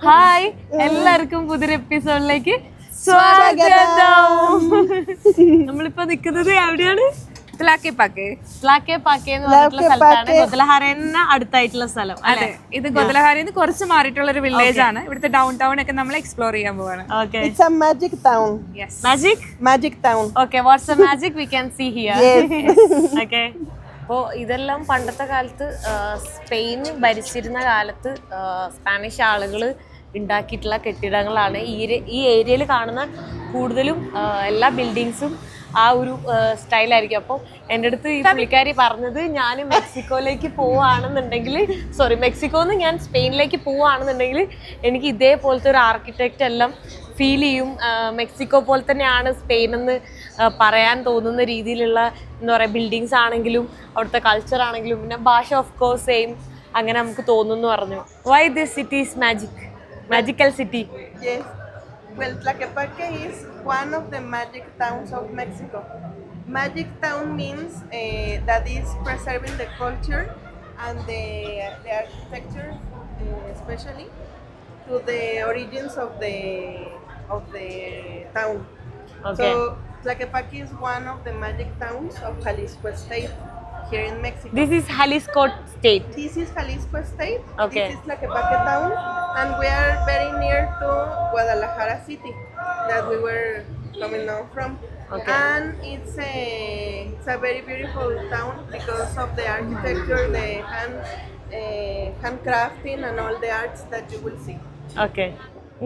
Hi, എല്ലാവർക്കും പുതിയൊരു എപ്പിസോഡിലേക്ക് സ്വാഗതം. നമ്മളിപ്പോ നിക്കുന്നത് എവിടെയാണ്? ത്ലാക്കെപ്പാക്കെ എന്ന് പറഞ്ഞിട്ടുള്ള സ്ഥലത്താണ്. ഗൊദലഹാരന് അടുത്തായിട്ടുള്ള സ്ഥലം അല്ലെ? ഇത് ഗൊദലഹാരയിൽ നിന്ന് കുറച്ച് മാറിയിട്ടുള്ള ഒരു വില്ലേജ് ആണ്. ഇവിടുത്തെ ഡൗൺ ടൗൺ ഒക്കെ നമ്മൾ എക്സ്പ്ലോർ ചെയ്യാൻ പോവാണ്. Okay. It's a magic town. Yes. Magic town. Okay, what's the magic we can see here? Okay. അപ്പോൾ ഇതെല്ലാം പണ്ടത്തെ കാലത്ത് സ്പെയിൻ ഭരിച്ചിരുന്ന കാലത്ത് സ്പാനിഷ് ആളുകൾ ഉണ്ടാക്കിയിട്ടുള്ള കെട്ടിടങ്ങളാണ്. ഈ ഏരിയയിൽ കാണുന്ന കൂടുതലും എല്ലാ ബിൽഡിങ്സും ആ ഒരു സ്റ്റൈലായിരിക്കും. അപ്പോൾ എൻ്റെ അടുത്ത് ഈ പുള്ളിക്കാരി പറഞ്ഞത് ഞാൻ മെക്സിക്കോയിലേക്ക് പോവുകയാണെന്നുണ്ടെങ്കിൽ മെക്സിക്കോന്ന് ഞാൻ സ്പെയിനിലേക്ക് പോവുകയാണെന്നുണ്ടെങ്കിൽ എനിക്ക് ഇതേപോലത്തെ ഒരു ആർക്കിടെക്റ്റ് എല്ലാം ഫീൽ ചെയ്യും. മെക്സിക്കോ പോലെ തന്നെയാണ് സ്പെയിൻ എന്ന് പറയാൻ തോന്നുന്ന രീതിയിലുള്ള എന്താ പറയുക ബിൽഡിങ്സ് ആണെങ്കിലും അവിടുത്തെ കൾച്ചർ ആണെങ്കിലും പിന്നെ ഭാഷ ഓഫ് കോഴ്സ് സെയിം അങ്ങനെ നമുക്ക് തോന്നുന്നു പറഞ്ഞു. Why this city is magical city? Yes. Well, Tlaquepaque is one of the magic towns of Mexico. Magic town means that is preserving the culture and the architecture, especially to the origins of the town. Okay. So Tlaquepaque is one of the magic towns of Jalisco State here in Mexico. This is Jalisco State. This is Jalisco State. Okay. This is Tlaquepaque town, and we are very near to Guadalajara city that we were coming now from. Okay. And it's a very beautiful town because of the architecture, the handcrafting, and all the arts that you will see. Okay.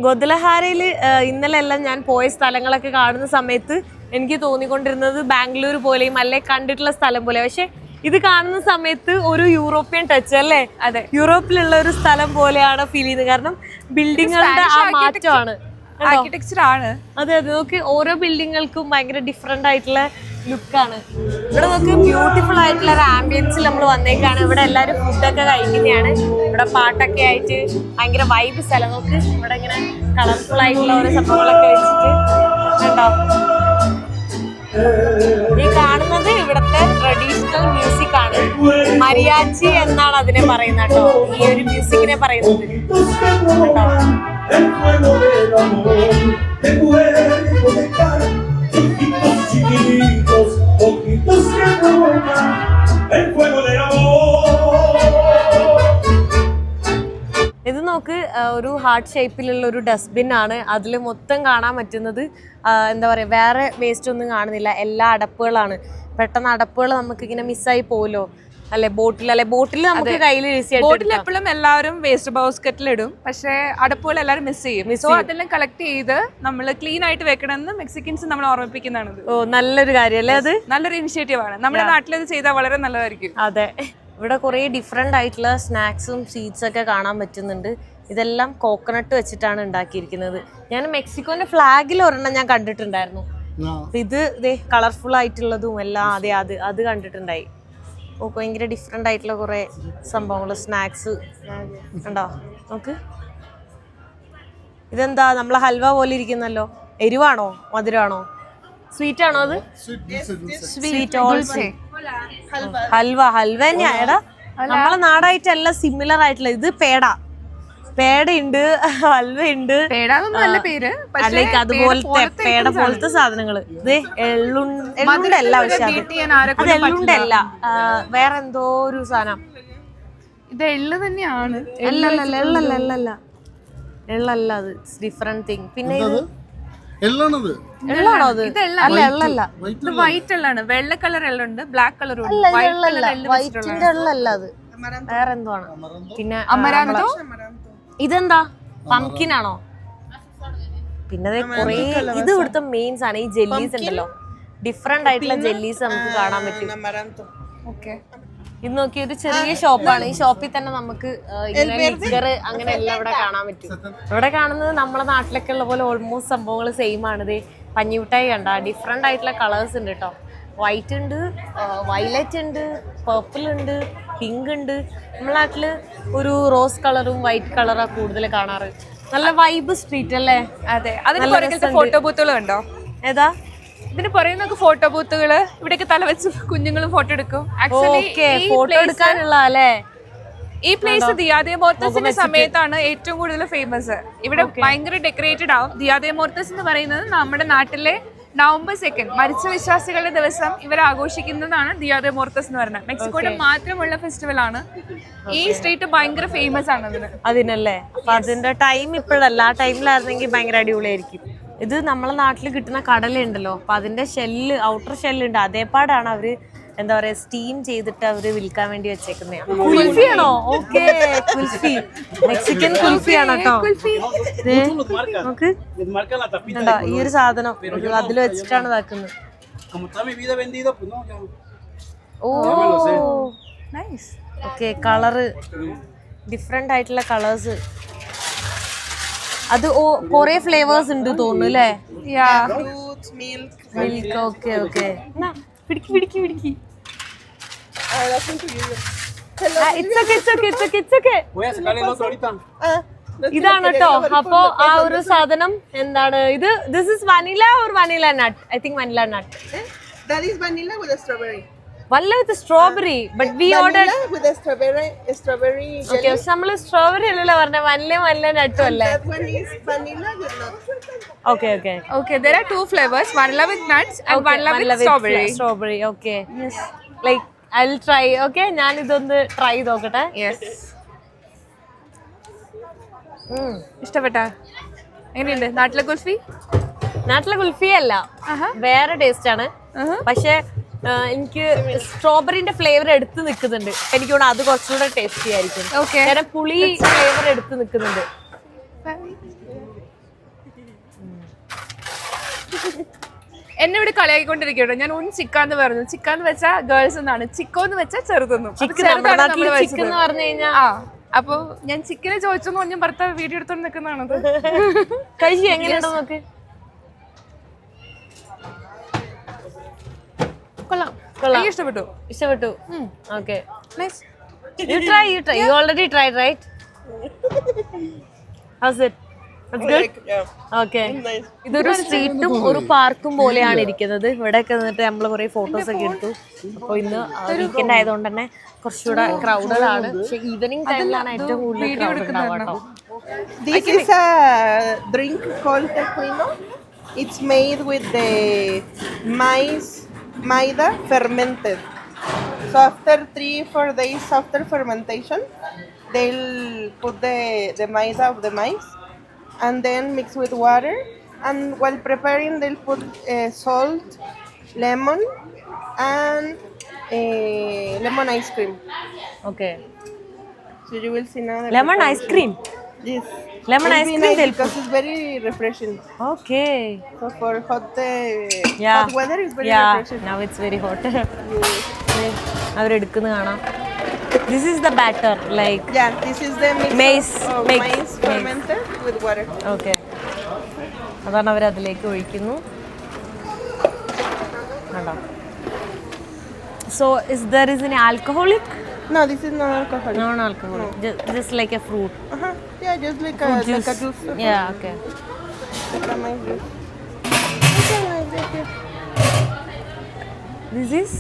ഗൊദലഹാരയിൽ ഇന്നലെ എല്ലാം ഞാൻ പോയ സ്ഥലങ്ങളൊക്കെ കാണുന്ന സമയത്ത് എനിക്ക് തോന്നിക്കൊണ്ടിരുന്നത് ബാംഗ്ലൂർ പോലെയും അല്ലെ കണ്ടിട്ടുള്ള സ്ഥലം പോലെ. പക്ഷെ ഇത് കാണുന്ന സമയത്ത് ഒരു യൂറോപ്യൻ ടച്ച് അല്ലേ? അതെ, യൂറോപ്പിലുള്ള ഒരു സ്ഥലം പോലെയാണ് ഫീൽ ചെയ്യുന്നത്. കാരണം ബിൽഡിങ്ങുകളുടെ ആ മാറ്റമാണ്, ആർക്കിടെക്ചർ ആണ്. അതെ അതെ. നോക്ക്, ഓരോ ബിൽഡിങ്ങുകൾക്കും ഭയങ്കര ഡിഫറെന്റ് ആയിട്ടുള്ള ലുക്കാണ്. ഇവിടെ നോക്ക്, ബ്യൂട്ടിഫുൾ ആയിട്ടുള്ള ഒരു ആംബിയൻസിൽ നമ്മൾ വന്നേക്കാണ്. ഇവിടെ എല്ലാവരും ഫുഡൊക്കെ കഴിക്കുന്നതാണ്. ഇവിടെ പാട്ടൊക്കെ ആയിട്ട് ഭയങ്കര വൈബ് സ്ഥലം. നോക്ക്, ഇവിടെ ഇങ്ങനെ കളർഫുൾ ആയിട്ടുള്ള ഓരോ സംഭവങ്ങളൊക്കെ വെച്ചിട്ട് കണ്ടോ. ഈ കാണുന്നത് ഇവിടുത്തെ ട്രഡീഷണൽ മ്യൂസിക് ആണ്. മരിയാച്ചി എന്നാണ് അതിനെ പറയുന്നത് കേട്ടോ, ഈ ഒരു മ്യൂസിക്കിനെ പറയുന്നത് കേട്ടോ. El fuego del amor te puede conectar. Ojitos chiquititos, ojitos que provocan. El fuego del amor. ഇത് നോക്ക്, ഒരു ഹാർട്ട് ഷേപ്പിലുള്ള ഒരു ഡസ്റ്റ്ബിൻ ആണ്. അതിൽ മൊത്തം കാണാൻ പറ്റുന്നത് എന്താ പറയുക, വേറെ വേസ്റ്റ് ഒന്നും കാണുന്നില്ല, എല്ലാ അടപ്പുകളാണ്. പെട്ടെന്ന് അടപ്പുകൾ നമുക്ക് ഇങ്ങനെ മിസ്സായി പോലോ അല്ലെ? ബോട്ടിൽ നമുക്ക് കയ്യിൽ ബോട്ടിൽ എപ്പോഴും എല്ലാവരും വേസ്റ്റ് ബാസ്ക്കറ്റിൽ ഇടും, പക്ഷേ അടപ്പുകൾ എല്ലാവരും മിസ് ചെയ്യും. സോ അതെല്ലാം കളക്ട് ചെയ്ത് നമ്മൾ ക്ലീൻ ആയിട്ട് വെക്കണമെന്ന് മെക്സിക്കൻസ് നമ്മൾ ഓർമ്മിപ്പിക്കുന്നതാണ്. ഓ, നല്ലൊരു കാര്യം അല്ലേ? അത് നല്ലൊരു ഇനിഷ്യേറ്റീവ് ആണ്. നമ്മുടെ നാട്ടിൽ ഇത് ചെയ്താൽ വളരെ നല്ലതായിരിക്കും. അതെ. ഇവിടെ കുറേ ഡിഫറെൻ്റ് ആയിട്ടുള്ള സ്നാക്സും സ്വീറ്റ്സ് ഒക്കെ കാണാൻ പറ്റുന്നുണ്ട്. ഇതെല്ലാം കോക്കനട്ട് വെച്ചിട്ടാണ് ഉണ്ടാക്കിയിരിക്കുന്നത്. ഞാൻ മെക്സിക്കോന്റെ ഫ്ലാഗിൽ ഒരെണ്ണം ഞാൻ കണ്ടിട്ടുണ്ടായിരുന്നു. ഇത് ഇതേ കളർഫുൾ ആയിട്ടുള്ളതും എല്ലാം അതെ അത് കണ്ടിട്ടുണ്ടായി. ഓ, ഭയങ്കര ഡിഫറെൻ്റ് ആയിട്ടുള്ള കുറേ സംഭവങ്ങൾ, സ്നാക്സ് ഉണ്ടോ നോക്ക്. ഇതെന്താ, നമ്മളെ ഹൽവ പോലെ ഇരിക്കുന്നല്ലോ. എരിവാണോ മധുരമാണോ സ്വീറ്റ് ആണോ? അത് സ്വീറ്റ് ഓൾസോ. ഹൽവ തന്നെയാ എടാ, നമ്മളെ നാടായിട്ടല്ല സിമിലർ ആയിട്ടുള്ള. ഇത് പേടയുണ്ട്, ഹൽവയുണ്ട്, ലൈക്ക് അതുപോലത്തെ പേട പോലത്തെ സാധനങ്ങള്. ഇത് എള്ളുണ്ടല്ല, പക്ഷെ അത് എള്ളുണ്ടല്ല, വേറെ എന്തോ ഒരു സാധനം. ഇത് എള്ള് തന്നെയാണ്. എള്ളല്ല, അത് ഡിഫറെന്റ് തിങ്. പിന്നെ ഇത് എള്ളാണോ? അത് അല്ല, എള്ളല്ല, ഇത് വൈറ്റ് എള്ളാണ്. വെള്ള കളർ എള്ളുണ്ട്, ബ്ലാക്ക് കളറും ഉണ്ട്. വൈറ്റിന്റെ എള്ളല്ല, അത് വേറെ എന്തോ ആണ്. പിന്നെ ഇതെന്താ, പംകിൻ ആണോ? പിന്നെ കുറേ ഇത് ഇവിടുത്തെ മെയിൻസ് ആണ്. ഈ ജെല്ലീസ് ഉണ്ടല്ലോ, ഡിഫറെന്റ് ആയിട്ടുള്ള ജെല്ലീസ് നമുക്ക് കാണാൻ പറ്റും. ഇത് നോക്കി, ഒരു ചെറിയ ഷോപ്പാണ്. ഈ ഷോപ്പിൽ തന്നെ നമുക്ക് ലിഗർ അങ്ങനെ എല്ലാം ഇവിടെ കാണാൻ പറ്റും. ഇവിടെ കാണുന്നത് നമ്മളെ നാട്ടിലൊക്കെ ഉള്ള പോലെ ഓൾമോസ്റ്റ് സംഭവങ്ങൾ സെയിം ആണ്. ഇത് പഞ്ഞിമിഠായി കണ്ട ഡിഫറെന്റ് ആയിട്ടുള്ള കളേഴ്സ് ഉണ്ട് കേട്ടോ. വൈറ്റ് ഉണ്ട്, വയലറ്റ് ഉണ്ട്, പർപ്പിൾ ഉണ്ട്, പിങ്ക് ഉണ്ട്. നമ്മുടെ നാട്ടില് ഒരു റോസ് കളറും വൈറ്റ് കളറാണ് കൂടുതൽ കാണാറ്. നല്ല വൈബ് സ്ട്രീറ്റ് അല്ലേ? അതെ. അതിന് ഫോട്ടോ ബൂത്തുകൾ ഉണ്ടോ? ഏതാ? ഇതിന് പറയുന്ന ഫോട്ടോ ബൂത്തുകള്, ഇവിടെയൊക്കെ തല വെച്ച് കുഞ്ഞുങ്ങളും ഫോട്ടോ എടുക്കും. ഫോട്ടോ എടുക്കാനുള്ള അല്ലേ? ഈ പ്ലേസ് ദിയാദെ മോർത്തസിന്റെ സമയത്താണ് ഏറ്റവും കൂടുതൽ ഫേമസ്. ഇവിടെ ഭയങ്കര ഡെക്കറേറ്റഡ് ആവും. ദിയാദെ മോർത്തസ് എന്ന് പറയുന്നത് നമ്മുടെ നാട്ടിലെ November 2 മരിച്ച വിശ്വാസികളുടെ ദിവസം ഇവർ ആഘോഷിക്കുന്നതാണ് ദിയാദെ മോർത്തസ് എന്ന് പറയുന്നത്. മെക്സിക്കോയുടെ മാത്രമുള്ള ഫെസ്റ്റിവൽ ആണ്. ഈ സ്ട്രീറ്റ് ഭയങ്കര ഫേമസ് ആണ് അതിനല്ലേ. അപ്പൊ അതിന്റെ ടൈം ഇപ്പോഴല്ല, ആ ടൈമിലായിരുന്നെങ്കിൽ ഭയങ്കര അടിപൊളിയായിരിക്കും. ഇത് നമ്മളെ നാട്ടിൽ കിട്ടുന്ന കടലുണ്ടല്ലോ, അപ്പൊ അതിന്റെ ഷെല്ല്, ഔട്ടർ ഷെല്ലുണ്ട്, അതേപാടാണ് അവര് എന്താ പറയാ സ്റ്റീം ചെയ്തിട്ട് അവര് വിൽക്കാൻ വേണ്ടി വെച്ചേക്കുന്നതാണ്. കുൽഫിയാണോ? ഓക്കെ, കുൽഫി, മെക്സിക്കൻ കുൽഫിയാണ് കേട്ടോ. നമുക്ക് ഈ ഒരു സാധനം അതിൽ വെച്ചിട്ടാണ് ഇതാക്കുന്നത്. ഓ നൈസ്. ഓക്കെ, കളറ് ഡിഫറെന്റ് ആയിട്ടുള്ള കളേഴ്സ്. അത് കൊറേ ഫ്ലേവേഴ്സ് ഉണ്ട് തോന്നുന്നു അല്ലേ? മിൽക്ക്. ഓക്കെ ഓക്കെ, പിടിക്ക് പിടിക്ക് പിടിക്ക്. ഇതാണ് കേട്ടോ. അപ്പൊ ആ ഒരു സാധനം എന്താണ് ഇത്? This is vanilla or vanilla nut? I think vanilla nut. That is vanilla with a strawberry. Vanilla with strawberry, but we ordered with a strawberry jelly. Okay, നമ്മള് strawberry അല്ലല്ലോ പറഞ്ഞ, വനില നട്ടും അല്ലേ? That one is vanilla with nuts. Okay, okay. Okay, there are two flavors, vanilla with nuts and vanilla with strawberry. Okay. Yes. Like I'll try. Okay, ഞാൻ ഇതൊന്ന് try നോക്കട്ടെ. Yes. ഇഷ്ടപ്പെട്ടാ? എങ്ങനെയുണ്ട് നാട്ടിലെ കുൽഫി? നാട്ടിലെ കുൽഫി അല്ല, വേറെ ടേസ്റ്റ് ആണ്. പക്ഷെ എനിക്ക് സ്ട്രോബെറിന്റെ ഫ്ലേവർ എടുത്ത് നിൽക്കുന്നുണ്ട്. എനിക്ക് തോന്നുന്നു അത് കുറച്ചുകൂടെ ടേസ്റ്റി ആയിരിക്കും. കാരണം പുളി ഫ്ലേവർ എടുത്ത് നിൽക്കുന്നുണ്ട്. എന്നെ ഇവിടെ കളിയാക്കിക്കൊണ്ടിരിക്കട്ടോ. ഞാൻ ചിക്കാന്ന് പറഞ്ഞു. ചിക്കാന്ന് വെച്ചാ ഗേൾസ് എന്നാണ്, ചിക്കോന്ന് വെച്ചാ ചെറുതൊന്നും. അപ്പൊ ഞാൻ ചിക്കനെ ചോദിച്ചെന്ന് പറഞ്ഞ ഭർത്താവ് വീഡിയോ എടുത്തോണ്ട് നിൽക്കുന്നതാണത്. കഴിച്ചു എങ്ങനെയുണ്ടോ നോക്ക്. കൊള്ളാം, ഇഷ്ടപ്പെട്ടു. Okay. Nice. You try. You already tried, right? How's it? That's good? Okay. ഇതൊരു സ്ട്രീറ്റും ഒരു പാർക്കും പോലെയാണ് ഇരിക്കുന്നത്. ഇവിടെയൊക്കെ നിന്നിട്ട് നമ്മൾ കുറെ ഫോട്ടോസ് ഒക്കെ എടുത്തു. അപ്പോൾ ഇന്ന് വീക്കെൻഡ് ആയതുകൊണ്ട് തന്നെ കുറച്ചുകൂടെ ക്രൗഡഡ് ആണ്. പക്ഷെ ഈവനിങ് ടൈമിലാണ് ഏറ്റവും കൂടുതൽ ക്രൗഡ് ഉണ്ടാവുക. This is a drink called tequino. It's made with the maida fermented. So after 3-4 days after fermentation, they'll put the maida of the maize and then mix with water. And while preparing, they'll put salt, lemon, and lemon ice cream. Okay. So you will see now. Lemon ice cream. Yes. Lemon ice cream because it's very refreshing. Okay. So for hot weather, it's very refreshing. Now it's very hot. അവരെടുക്കുന്ന കാണാം. This is the batter, like. Yeah, this is the maize fermented with water. Okay. അതാണ് അവർ അതിലേക്ക് ഒഴിക്കുന്നു. കണ്ടോ? So there is any alcoholic? No, this is not alcoholic. Non-alcoholic. No. Just like a fruit. Yeah, just like a juice. Yeah, okay. Lemon juice. This is?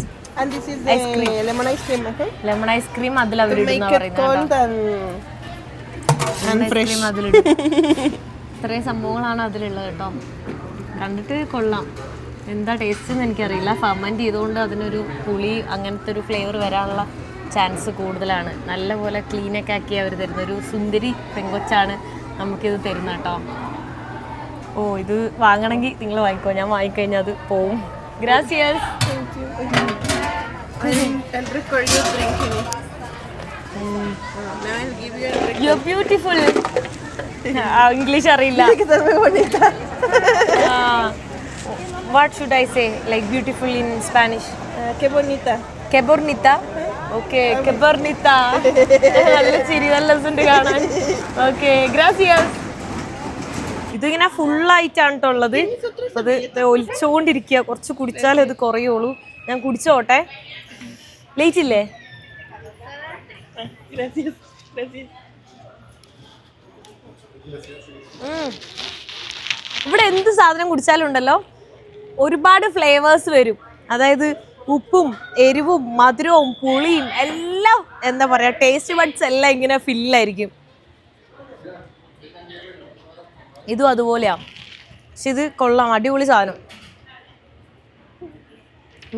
And this is the ice cream. Lemon ice cream, okay? Lemon ice cream അതിൽ അവർ ഇടുന്ന പറയുന്നത്. Cold and fresh. ഇത്രയും സംഭവങ്ങളാണ് അതിലുള്ളത് കേട്ടോ. കണ്ടിട്ട് കൊള്ളാം. എന്താ ടേസ്റ്റ് എന്ന് എനിക്കറിയില്ല. ഫർമെന്റ് ചെയ്തുകൊണ്ട് അതിനൊരു പുളി അങ്ങനത്തെ ഒരു ഫ്ലേവർ വരാനുള്ള ചാൻസ് കൂടുതലാണ്. നല്ലപോലെ ക്ലീനൊക്കെ ആക്കി അവർ തരുന്ന ഒരു സുന്ദരി പെങ്കൊച്ചാണ് നമുക്കിത് തരുന്നത് കേട്ടോ. ഓ, ഇത് വാങ്ങണമെങ്കിൽ നിങ്ങൾ വാങ്ങിക്കോ. ഞാൻ വാങ്ങിക്കഴിഞ്ഞാൽ അത് പോവും. ഗ്രാസിയസ്. I'll record you drinking it. Now I'll give you a drink. You're beautiful. English അറിയില്ല. What should I say? Like beautiful in Spanish? Qué bonita. Qué bonita. Okay, qué bonita. നല്ല ചിരി, നല്ല രസമുണ്ട് കാണാൻ. Okay, gracias. ഇതിങ്ങനെ ഫുള്ളായിട്ടാണ് കേട്ടോ ഉള്ളത്. അത് ഒലിച്ചുകൊണ്ടിരിക്കുക. കുറച്ച് കുടിച്ചാലേ അത് കുറയുള്ളൂ. ഞാൻ കുടിച്ചോട്ടെ. ലേറ്റ് ഇല്ലേ? ഇവിടെ എന്ത് സാധനം കുടിച്ചാലും ഉണ്ടല്ലോ ഒരുപാട് ഫ്ലേവേഴ്സ് വരും. അതായത് ഉപ്പും എരിവും മധുരവും പുളിയും എല്ലാ എല്ലാം എന്താ പറയാ ടേസ്റ്റ് ബഡ്സ് എല്ലാം ഇങ്ങനെ ഫില്ലായിരിക്കും. ഇതും അതുപോലെയാ, പക്ഷെ ഇത് കൊള്ളാം, അടിപൊളി സാധനം.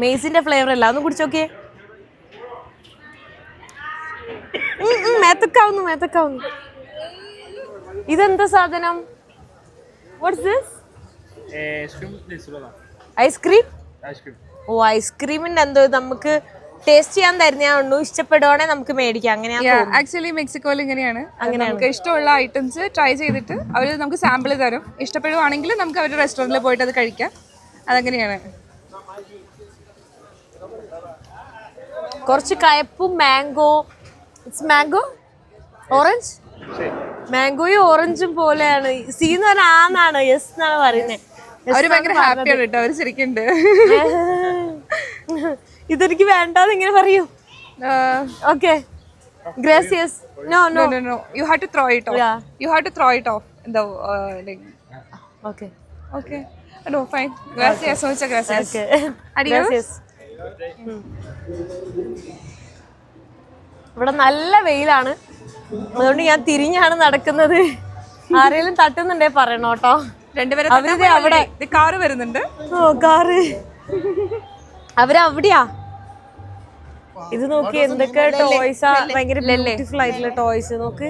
മെയ്സിന്റെ ഫ്ലേവർ അല്ല, ഒന്ന് കുടിച്ചോക്കിയേ. മേത്തക്കാവുന്നു. ഇതെന്താ സാധനം? What's this? ഐസ്ക്രീം. ഓ, ഐസ്ക്രീമിന്റെ എന്തോ നമുക്ക് ടേസ്റ്റ് ചെയ്യാൻ തരുന്നേ ഉള്ളൂ. ഇഷ്ടപ്പെടുവാണെങ്കിൽ നമുക്ക് മേടിക്കാം. അങ്ങനെയാ ആക്ച്വലി മെക്സിക്കോയിൽ ഇങ്ങനെയാണ്. നമുക്ക് ഇഷ്ടമുള്ള ഐറ്റംസ് ട്രൈ ചെയ്തിട്ട് അവർ നമുക്ക് സാമ്പിൾ തരും. ഇഷ്ടപ്പെടുവാണെങ്കിൽ നമുക്ക് അവരുടെ റെസ്റ്റോറൻറ്റിൽ പോയിട്ട് അത് കഴിക്കാം. അതങ്ങനെയാണ്. കുറച്ച് കയപ്പും മാംഗോ. It's mango orange. മാംഗോയും ഓറഞ്ചും പോലെയാണ്. സി എന്ന് പറഞ്ഞാൽ ആന്നാണ്, യെസ് എന്നാണ് പറയുന്നത്. അവര് ഭയങ്കര ഹാപ്പിയാണ് കേട്ടോ, അവര് ശരിക്കുണ്ട്. ഇതെനിക്ക് വേണ്ടാന്ന് ഇങ്ങനെ പറയൂ. ഓക്കെ, ഗ്രാസിയസ്. No. You have to throw it off. Yeah. You have to throw it off. Okay. No, fine. Gracias. Muchas gracias. Okay. Adios. ഇവിടെ നല്ല വെയിലാണ്, അതുകൊണ്ട് ഞാൻ തിരിഞ്ഞാണ് നടക്കുന്നത്. ആരെങ്കിലും തട്ടുന്നുണ്ടേ പറയണോ കേട്ടോ. രണ്ടുപേരും അവിടെ കാറ് വരുന്നുണ്ട്. ഓ, കാറ്. അവരവിടെയാ. ഇത് നോക്കി എന്തൊക്കെ ടോയ്സാ, ഭയങ്കര ബ്യൂട്ടിഫുൾ ആയിട്ടുള്ള ടോയ്സ്. നോക്ക്,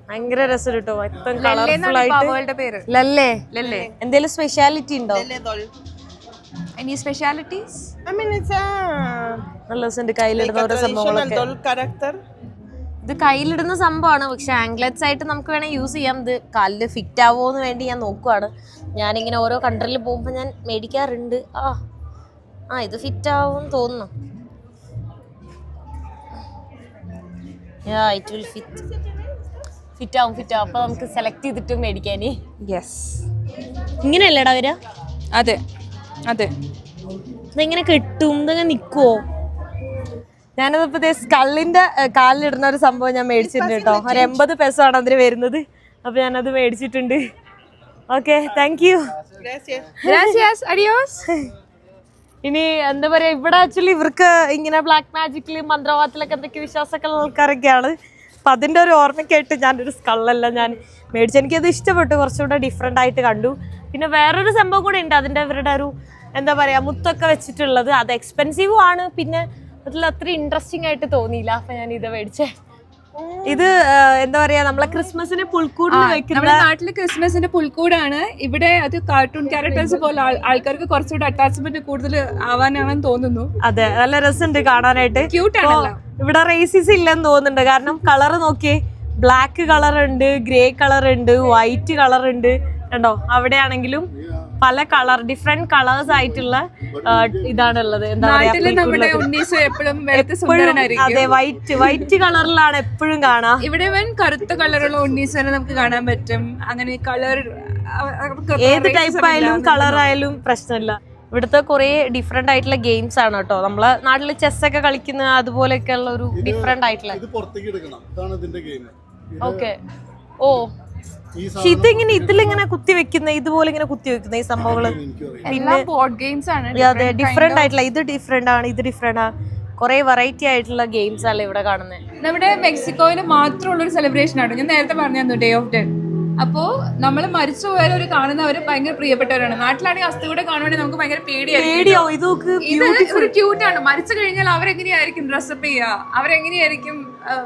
ഭയങ്കര രസം കേട്ടോ. മൊത്തം കളർഫുൾ ആയിട്ട്. ലല്ലേ. എന്തേലും സ്പെഷ്യാലിറ്റി ഉണ്ടോ? Any specialities? I mean, it's നല്ല രസമുണ്ട് കയ്യിലിടുന്ന ഓരോ സംഭവങ്ങളൊക്കെ. doll character. ഇത് കയ്യിലിടുന്ന സംഭവമാണ്, പക്ഷെ ആംഗ്ലറ്റ്സ് ആയിട്ട് നമുക്ക് വേണേൽ യൂസ് ചെയ്യാം. ഇത് കാലിൽ ഫിറ്റ് ആവുമോന്ന് വേണ്ടി ഞാൻ നോക്കുവാണ്. ഞാനിങ്ങനെ ഓരോ കൺട്രിയിൽ പോകുമ്പോൾ ഞാൻ മേടിക്കാറുണ്ട്. ഇത് ഫിറ്റ് ആവുമെന്ന് തോന്നുന്നു. ഇറ്റ് വിൽ ഫിറ്റ് ആവും. അപ്പൊ നമുക്ക് സെലക്ട് ചെയ്തിട്ട് മേടിക്കാന്. യെസ്, ഇങ്ങനെയല്ലേടാ വരാ? അതെ. ഇതെങ്ങനെ കെട്ടും? ഇതെങ്ങനെ നിക്കുവോ? ഞാനതിപ്പോ സ്കള്ളിന്റെ കാലിലിടുന്ന ഒരു സംഭവം ഞാൻ മേടിച്ചിട്ടുണ്ട് കേട്ടോ. ഒരു 80 peso ആണ് അതിന് വരുന്നത്. അപ്പൊ ഞാനത് മേടിച്ചിട്ടുണ്ട്. Okay, thank you. Gracias. Adios. ഇനി എന്താ പറയാ, ഇവിടെ ആക്ച്വലി ഇവർക്ക് ഇങ്ങനെ ബ്ലാക്ക് മാജിക്കില് മന്ത്രവാദത്തിലൊക്കെ എന്തൊക്കെ വിശ്വാസമൊക്കെ ഉള്ള ആൾക്കാരൊക്കെയാണ്. അപ്പൊ അതിന്റെ ഒരു ഓർമ്മയ്ക്കായിട്ട് ഞാനൊരു സ്കള്ളെല്ലാം ഞാൻ മേടിച്ചു. എനിക്കത് ഇഷ്ടപ്പെട്ടു, കുറച്ചുകൂടെ ഡിഫറെന്റ് ആയിട്ട് കണ്ടു. പിന്നെ വേറൊരു സംഭവം കൂടെ ഉണ്ട്, അതിന്റെ ഇവരുടെ ഒരു എന്താ പറയാ മുത്തൊക്കെ വെച്ചിട്ടുള്ളത്. അത് എക്സ്പെൻസീവും ആണ്, പിന്നെ അതിൽ അത്ര ഇൻട്രസ്റ്റിംഗ് ആയിട്ട് തോന്നിയില്ല. അപ്പൊ ഞാൻ ഇത് മേടിച്ചേ. ഇത് എന്താ പറയാ, നമ്മളെ ക്രിസ്മസിന് പുൽക്കൂടിൽ വെക്കുന്ന, നമ്മുടെ നാട്ടില് ക്രിസ്മസിന്റെ പുൽക്കൂടാണ്. ഇവിടെ അത് കാർട്ടൂൺ ക്യാരക്ടേഴ്സ് പോലെ ആൾക്കാർക്ക് കുറച്ചുകൂടെ അറ്റാച്ച്മെന്റ് കൂടുതൽ ആവാനാണെന്ന് തോന്നുന്നു. അതെ, നല്ല രസമുണ്ട് കാണാനായിട്ട്. ക്യൂട്ടാണല്ലോ. ഇവിടെ റേസിസ് ഇല്ലെന്ന് തോന്നുന്നുണ്ട്, കാരണം കളർ നോക്കിയേ, ബ്ലാക്ക് കളർ ഉണ്ട്, ഗ്രേ കളർ ഉണ്ട്, വൈറ്റ് കളർ ഉണ്ട്. കണ്ടോ, അവിടെയാണെങ്കിലും പല കളർ ഡിഫറെന്റ് കളേഴ്സ് ആയിട്ടുള്ള ഇതാണുള്ളത്. എന്താ പറയാ, അതെ, വൈറ്റ് കളറിലാണ് എപ്പോഴും കാണാം. ഇവിടെ കറുത്ത കളറുള്ള ഉണ്ണീസിനെ നമുക്ക് കാണാൻ പറ്റും. അങ്ങനെ കളർ ഏത് ടൈപ്പ് ആയാലും കളർ ആയാലും പ്രശ്നമില്ല. ഇവിടുത്തെ കുറെ ഡിഫറെന്റ് ആയിട്ടുള്ള ഗെയിംസ് ആണ് കേട്ടോ. നമ്മളെ നാട്ടില് ചെസ് ഒക്കെ കളിക്കുന്ന അതുപോലെയൊക്കെ ഉള്ള ഒരു ഡിഫറെന്റ് ആയിട്ടുള്ള. ഓക്കെ. ഓ, ഇതിങ്ങനെ ഇതിലിങ്ങനെ കുത്തി വെക്കുന്ന, ഇതുപോലെ ഇങ്ങനെ കുത്തി വെക്കുന്ന ഈ സംഭവങ്ങള് പിന്നെ ബോർഡ് ഗെയിംസ് ആണ്. അതെ, ഡിഫറെന്റ് ആയിട്ടുള്ള. ഇത് ഡിഫറെന്റ് ആണ്, ഇത് ഡിഫറെന്റ് ആണ്. കുറെ വെറൈറ്റി ആയിട്ടുള്ള ഗെയിംസ് ആണ് ഇവിടെ കാണുന്നത്. നമ്മുടെ മെക്സിക്കോയിൽ മാത്രമുള്ള ഒരു സെലിബ്രേഷൻ ആണ്. ഞാൻ നേരത്തെ പറഞ്ഞു ഡേ ഓഫ് ഡെത്ത്. അപ്പോ നമ്മൾ മരിച്ചു പോയവർ കാണുന്നവര് ഭയങ്കര പ്രിയപ്പെട്ടവരാണ്. നാട്ടിലാണെങ്കിൽ അസ്ഥി കൂടെ കാണുവാണെങ്കിൽ നമുക്ക് ഭയങ്കര പേടിയായിരിക്കും. ഇത് ഒരു ക്യൂട്ടാണ്. മരിച്ചു കഴിഞ്ഞാൽ അവരെങ്ങനെയായിരിക്കും ഡ്രസ്സപ്പ് ചെയ്യുക, അവരെങ്ങനെയായിരിക്കും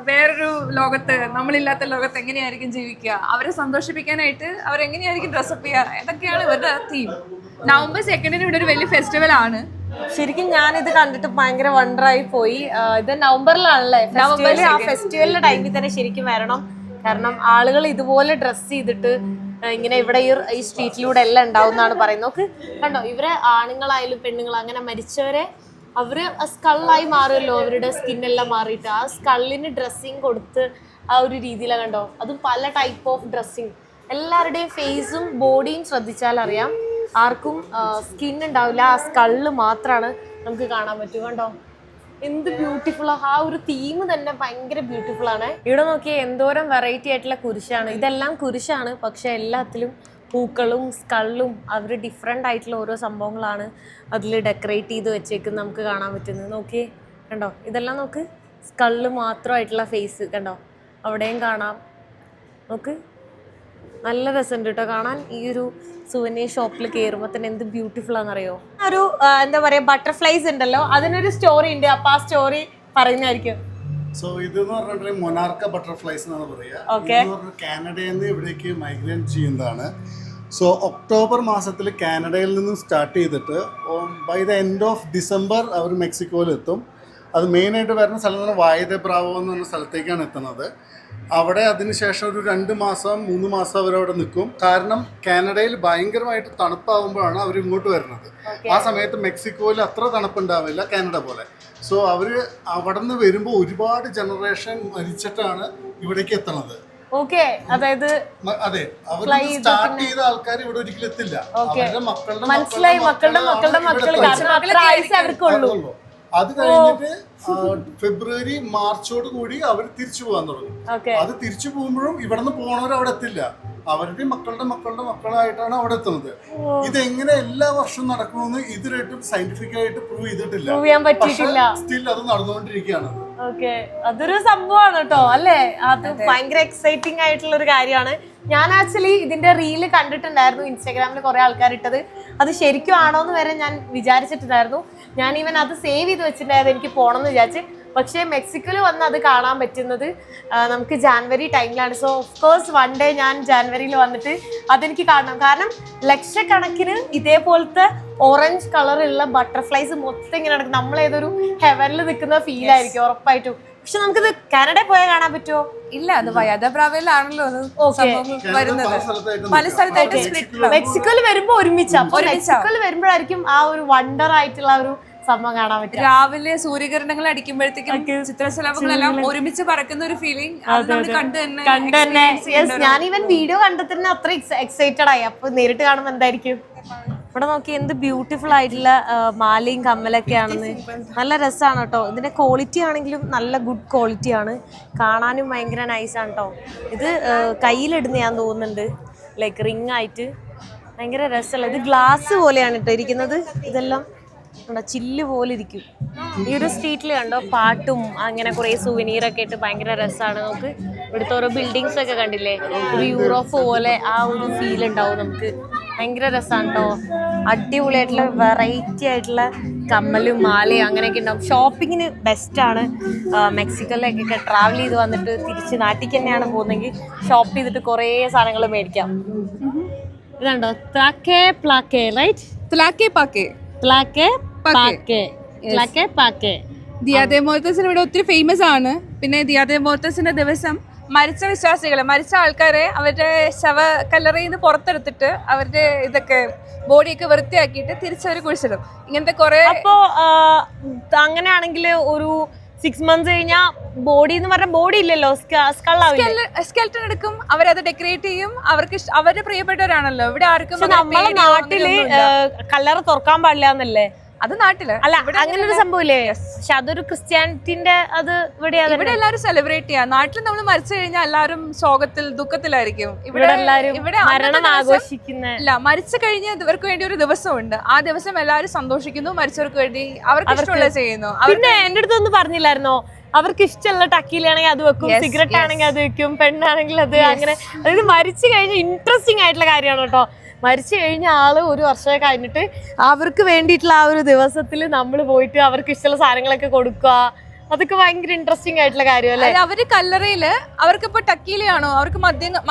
വേറൊരു ലോകത്ത്, നമ്മളില്ലാത്ത ലോകത്ത് എങ്ങനെയായിരിക്കും ജീവിക്കുക, അവരെ സന്തോഷിപ്പിക്കാനായിട്ട് അവരെങ്ങനെയായിരിക്കും ഡ്രസ്സപ്പ് ചെയ്യുക, ഇതൊക്കെയാണ് ഇവരുടെ തീം. November 2 ഇവിടെ ഒരു വലിയ ഫെസ്റ്റിവൽ ആണ്. ശരിക്കും ഞാനിത് കണ്ടിട്ട് ഭയങ്കര വണ്ടറായി പോയി. ഇത് നവംബറിലാണല്ലേ ഫെസ്റ്റിവൽ. ആ ഫെസ്റ്റിവലിന്റെ ടൈമിൽ തന്നെ ശരിക്കും വരണം, കാരണം ആളുകൾ ഇതുപോലെ ഡ്രസ് ചെയ്തിട്ട് ഇങ്ങനെ ഇവിടെ ഈ സ്ട്രീറ്റിലൂടെ എല്ലാം ഉണ്ടാവും എന്നാണ് പറയുന്നത്. നോക്ക്, കണ്ടോ, ഇവരെ ആണുങ്ങളായാലും പെണ്ണുങ്ങൾ അങ്ങനെ മരിച്ചവരെ അവര് സ്കള്ളായി മാറുമല്ലോ, അവരുടെ സ്കിന്നെല്ലാം മാറിയിട്ട് ആ സ്കള്ളിന് ഡ്രസ്സിങ് കൊടുത്ത് ആ ഒരു രീതിയിലാണ്. കണ്ടോ, അതും പല ടൈപ്പ് ഓഫ് ഡ്രസ്സിങ്. എല്ലാവരുടെയും ഫേസും ബോഡിയും ശ്രദ്ധിച്ചാൽ അറിയാം, ആർക്കും സ്കിൻ ഉണ്ടാവില്ല, ആ സ്കള്ള് മാത്രമാണ് നമുക്ക് കാണാൻ പറ്റും. കണ്ടോ, എന്ത് ബ്യൂട്ടിഫുൾ ആ ഒരു തീം തന്നെ ഭയങ്കര ബ്യൂട്ടിഫുൾ ആണ്. ഇവിടെ നോക്കിയാൽ എന്തോരം വെറൈറ്റി ആയിട്ടുള്ള കുരിശാണ്. ഇതെല്ലാം കുരിശാണ്, പക്ഷെ എല്ലാത്തിലും പൂക്കളും സ്കള്ളും അവർ ഡിഫറെൻ്റ് ആയിട്ടുള്ള ഓരോ സംഭവങ്ങളാണ് അതിൽ ഡെക്കറേറ്റ് ചെയ്ത് വെച്ചേക്കുന്നത് നമുക്ക് കാണാൻ പറ്റുന്നത്. നോക്കിയേ, കണ്ടോ, ഇതെല്ലാം നോക്ക്, സ്കള്ള് മാത്രമായിട്ടുള്ള ഫേസ് കണ്ടോ, അവിടെയും കാണാം. നോക്ക്, നല്ല രസമുണ്ട് കേട്ടോ കാണാൻ. ഈ ഒരു സുവനീർ ഷോപ്പിൽ കയറുമ്പോൾ തന്നെ എന്ത് ബ്യൂട്ടിഫുൾ ആണെന്നറിയോ. ഒരു എന്താ പറയാ ബട്ടർഫ്ലൈസ് ഉണ്ടല്ലോ, അതിനൊരു സ്റ്റോറി ഉണ്ട്. അപ്പൊ ആ സ്റ്റോറി പറയുന്നതായിരിക്കും. സോ ഇതെന്ന് പറഞ്ഞിട്ടുണ്ടെങ്കിൽ മൊനാർക്ക ബട്ടർഫ്ലൈസ് എന്നാണ് പറയുക. കാനഡയിൽ നിന്ന് ഇവിടേക്ക് മൈഗ്രേറ്റ് ചെയ്യുന്നതാണ്. സോ ഒക്ടോബർ മാസത്തിൽ കാനഡയിൽ നിന്നും സ്റ്റാർട്ട് ചെയ്തിട്ട് by the end of December അവർ മെക്സിക്കോയിലെത്തും. അത് മെയിനായിട്ട് വരുന്ന സ്ഥലത്താണ് വായദ ബ്രാവോ എന്ന് പറഞ്ഞ സ്ഥലത്തേക്കാണ് എത്തുന്നത്. അവിടെ അതിനുശേഷം ഒരു 2 മാസം 3 മാസം അവരവിടെ നിൽക്കും. കാരണം കാനഡയിൽ ഭയങ്കരമായിട്ട് തണുപ്പാകുമ്പോഴാണ് അവർ ഇങ്ങോട്ട് വരുന്നത്. ആ സമയത്ത് മെക്സിക്കോയിൽ അത്ര തണുപ്പുണ്ടാവില്ല കാനഡ പോലെ. സോ അവർ അവിടെ നിന്ന് വരുമ്പോൾ ഒരുപാട് ജനറേഷൻ മരിച്ചിട്ടാണ് ഇവിടേക്ക് എത്തണത്. അതായത് അതെ, അവർ സ്റ്റാർട്ട് ചെയ്ത ആൾക്കാർ ഇവിടെ ഒരിക്കലും എത്തില്ല. അവരുടെ മനസ്സിലായി, മക്കളുടെ അവർക്കുള്ളൂ. അത് കഴിഞ്ഞിട്ട് ഫെബ്രുവരി മാർച്ചോട് കൂടി അവർ തിരിച്ചു പോകാൻ തുടങ്ങും. അത് തിരിച്ചു പോകുമ്പോഴും ഇവിടെ നിന്ന് പോണവർ അവിടെ എത്തില്ല. അവരുടെ മക്കളുടെ മക്കളായിട്ടാണ് അവിടെ എത്തുന്നത്. ഇതെങ്ങനെ എല്ലാ വർഷവും നടക്കണമെന്ന് ഇതുവരെയായിട്ടും സയന്റിഫിക് ആയിട്ട് പ്രൂവ് ചെയ്തിട്ടില്ല. സ്റ്റിൽ അത് നടന്നുകൊണ്ടിരിക്കുകയാണ്. അതൊരു സംഭവമാണ് കേട്ടോ അല്ലേ. അത് ഭയങ്കര എക്സൈറ്റിംഗ് ആയിട്ടുള്ള ഒരു കാര്യമാണ്. ഞാൻ ആക്ച്വലി ഇതിന്റെ റീല് കണ്ടിട്ടുണ്ടായിരുന്നു, ഇൻസ്റ്റാഗ്രാമിൽ കുറെ ആൾക്കാർ ഇട്ടത്. അത് ശരിക്കും ആണോ എന്ന് വരെ ഞാൻ വിചാരിച്ചിട്ടുണ്ടായിരുന്നു. ഞാൻ ഈവൻ അത് സേവ് ചെയ്ത് വെച്ചിട്ടുണ്ടായിരുന്നു എനിക്ക് പോകണം എന്ന് വിചാരിച്ച്. പക്ഷേ മെക്സിക്കോയിൽ വന്ന് അത് കാണാൻ പറ്റുന്നത് നമുക്ക് ജാനുവരി ടൈമിലാണ്. So of course one day ഞാൻ ജാനുവരിയിൽ വന്നിട്ട് അതെനിക്ക് കാണണം. കാരണം ലക്ഷക്കണക്കിന് ഇതേപോലത്തെ ഓറഞ്ച് കളറുള്ള ബട്ടർഫ്ലൈസ് മൊത്തം ഇങ്ങനെ നടക്കും. നമ്മളേതൊരു ഹെവനിൽ നിൽക്കുന്ന ഫീൽ ആയിരിക്കും ഉറപ്പായിട്ടും. പക്ഷെ നമുക്കിത് കാനഡയിൽ പോയാൽ കാണാൻ പറ്റുമോ? ഇല്ല, അത് വയദ ബ്രാവോയിലാണല്ലോ വരുന്നത്. പല സ്ഥലത്തായിട്ട് മെക്സിക്കോയിൽ വരുമ്പോ മെക്സിക്കോയിൽ വരുമ്പോഴായിരിക്കും ആ ഒരു വണ്ടർ ആയിട്ടുള്ള ഒരു സംഭവം കാണാൻ പറ്റും. രാവിലെ സൂര്യകിരണങ്ങൾ അടിക്കുമ്പോഴത്തേക്കും ചിത്രശലഭങ്ങളെല്ലാം ഒരുമിച്ച് പറക്കുന്ന ഒരു ഫീലിംഗ് കണ്ടു തന്നെ. ഞാൻ ഈവൻ വീഡിയോ കണ്ടതിന് അത്ര എക്സൈറ്റഡ് ആയി. അപ്പൊ നേരിട്ട് കാണുമ്പോൾ എന്തായിരിക്കും. ഇവിടെ നോക്കി എന്ത് ബ്യൂട്ടിഫുൾ ആയിട്ടുള്ള മാലയും കമ്മലൊക്കെ ആണെന്ന്. നല്ല രസമാണ് കേട്ടോ. ഇതിന്റെ ക്വാളിറ്റി ആണെങ്കിലും നല്ല ഗുഡ് ക്വാളിറ്റി ആണ്. കാണാനും ഭയങ്കര നൈസാണ് കേട്ടോ. ഇത് കയ്യിലിടുന്നതാന്ന് തോന്നുന്നുണ്ട്, ലൈക്ക് റിങ് ആയിട്ട്. ഭയങ്കര രസമുള്ള ഇത് ഗ്ലാസ് പോലെയാണ് കേട്ടോ ഇരിക്കുന്നത്. ഇതെല്ലാം ചില്ല് പോലെ ഇരിക്കും. ഈ ഒരു സ്ട്രീറ്റിൽ കണ്ടോ പാട്ടും അങ്ങനെ കുറെ സുവനീറൊക്കെ ഇട്ട് ഭയങ്കര രസമാണ്. നമുക്ക് ഇവിടുത്തെ ഓരോ ബിൽഡിങ്സ് ഒക്കെ കണ്ടില്ലേ, ഒരു യൂറോപ്പ് പോലെ ആ ഒരു ഫീൽ ഉണ്ടാവും നമുക്ക്. ഭയങ്കര രസമാണ് കേട്ടോ. അടിപൊളിയായിട്ടുള്ള വെറൈറ്റി ആയിട്ടുള്ള കമ്മലും മാലയും അങ്ങനെയൊക്കെ ഉണ്ടാവും. ഷോപ്പിങ്ങിന് ബെസ്റ്റാണ്. മെക്സിക്കോയിലേക്കൊക്കെ ട്രാവൽ ചെയ്ത് വന്നിട്ട് തിരിച്ച് നാട്ടിലേക്ക് തന്നെയാണ് പോകുന്നതെങ്കിൽ ഷോപ്പ് ചെയ്തിട്ട് കുറേ സാധനങ്ങൾ മേടിക്കാം. ഇതുണ്ടോ ത്ലാക്കെ പ്ലാക്കെ, റൈറ്റ്? ത്ലാക്കെ പാക്കെ, ദിയാ ദെ മുർട്ടസിന് ഇവിടെ ഒത്തിരി ഫേമസ് ആണ്. പിന്നെ ദിയാ ദെ മുർട്ടസിന്റെ ദിവസം മരിച്ച വിശ്വാസികളെ, മരിച്ച ആൾക്കാരെ അവരുടെ ശവക്കല്ലറയിൽ നിന്ന് പുറത്തെടുത്തിട്ട് അവരുടെ ഇതൊക്കെ ബോഡിയൊക്കെ വൃത്തിയാക്കിയിട്ട് തിരിച്ചവർ കുഴിച്ചിടും. ഇങ്ങനത്തെ കുറെ. അപ്പോ അങ്ങനെയാണെങ്കിൽ ഒരു 6 months കഴിഞ്ഞാൽ ബോഡി എന്ന് പറഞ്ഞ ബോഡി ഇല്ലല്ലോ, സ്കെൽട്ടൺ എടുക്കും, അവരത് ഡെക്കറേറ്റ് ചെയ്യും. അവർക്ക് അവരുടെ പ്രിയപ്പെട്ടവരാണല്ലോ. ഇവിടെ ആർക്കും നമ്മളെ നാട്ടില് കല്ലറ തുറക്കാൻ പാടില്ല എന്നല്ലേ? അത് നാട്ടില് അല്ല, അങ്ങനെ ഒരു സംഭവമില്ലേ? പക്ഷെ അതൊരു ക്രിസ്ത്യാനിറ്റിന്റെ അത് ഇവിടെ എല്ലാവരും സെലിബ്രേറ്റ് ചെയ്യാം. നാട്ടിൽ നമ്മൾ മരിച്ചു കഴിഞ്ഞാൽ എല്ലാവരും ശോകത്തിൽ ദുഃഖത്തിലായിരിക്കും. ഇവിടെ മരണം ആഘോഷിക്കുന്ന ഇല്ല, മരിച്ചു കഴിഞ്ഞാൽ ഇവർക്ക് വേണ്ടി ഒരു ദിവസമുണ്ട്. ആ ദിവസം എല്ലാവരും സന്തോഷിക്കുന്നു, മരിച്ചവർക്ക് വേണ്ടി അവർക്ക് ഇഷ്ടമുള്ളത് ചെയ്യുന്നു. പിന്നെ എന്റെ അടുത്ത് ഒന്നും പറഞ്ഞില്ലായിരുന്നോ, അവർക്ക് ഇഷ്ടമുള്ള ടക്കീലാണെങ്കിൽ അത് വെക്കും, സിഗരറ്റ് ആണെങ്കിൽ അത് വെക്കും, പെണ്ണാണെങ്കിൽ അത്, അങ്ങനെ. അതായത് മരിച്ചു കഴിഞ്ഞാൽ ഇൻട്രസ്റ്റിംഗ് ആയിട്ടുള്ള കാര്യമാണ് കേട്ടോ. മരിച്ചു കഴിഞ്ഞ ആള് ഒരു വർഷമൊക്കെ കഴിഞ്ഞിട്ട് അവർക്ക് വേണ്ടിയിട്ടുള്ള ആ ഒരു ദിവസത്തിൽ നമ്മൾ പോയിട്ട് അവർക്ക് ഇഷ്ടമുള്ള സാധനങ്ങളൊക്കെ കൊടുക്കുക. അതൊക്കെ ഭയങ്കര ഇൻട്രസ്റ്റിംഗ് ആയിട്ടുള്ള കാര്യമല്ലേ. അവര് കല്ലറയില് അവർക്കിപ്പോ ടക്കീലയാണോ, അവർക്ക്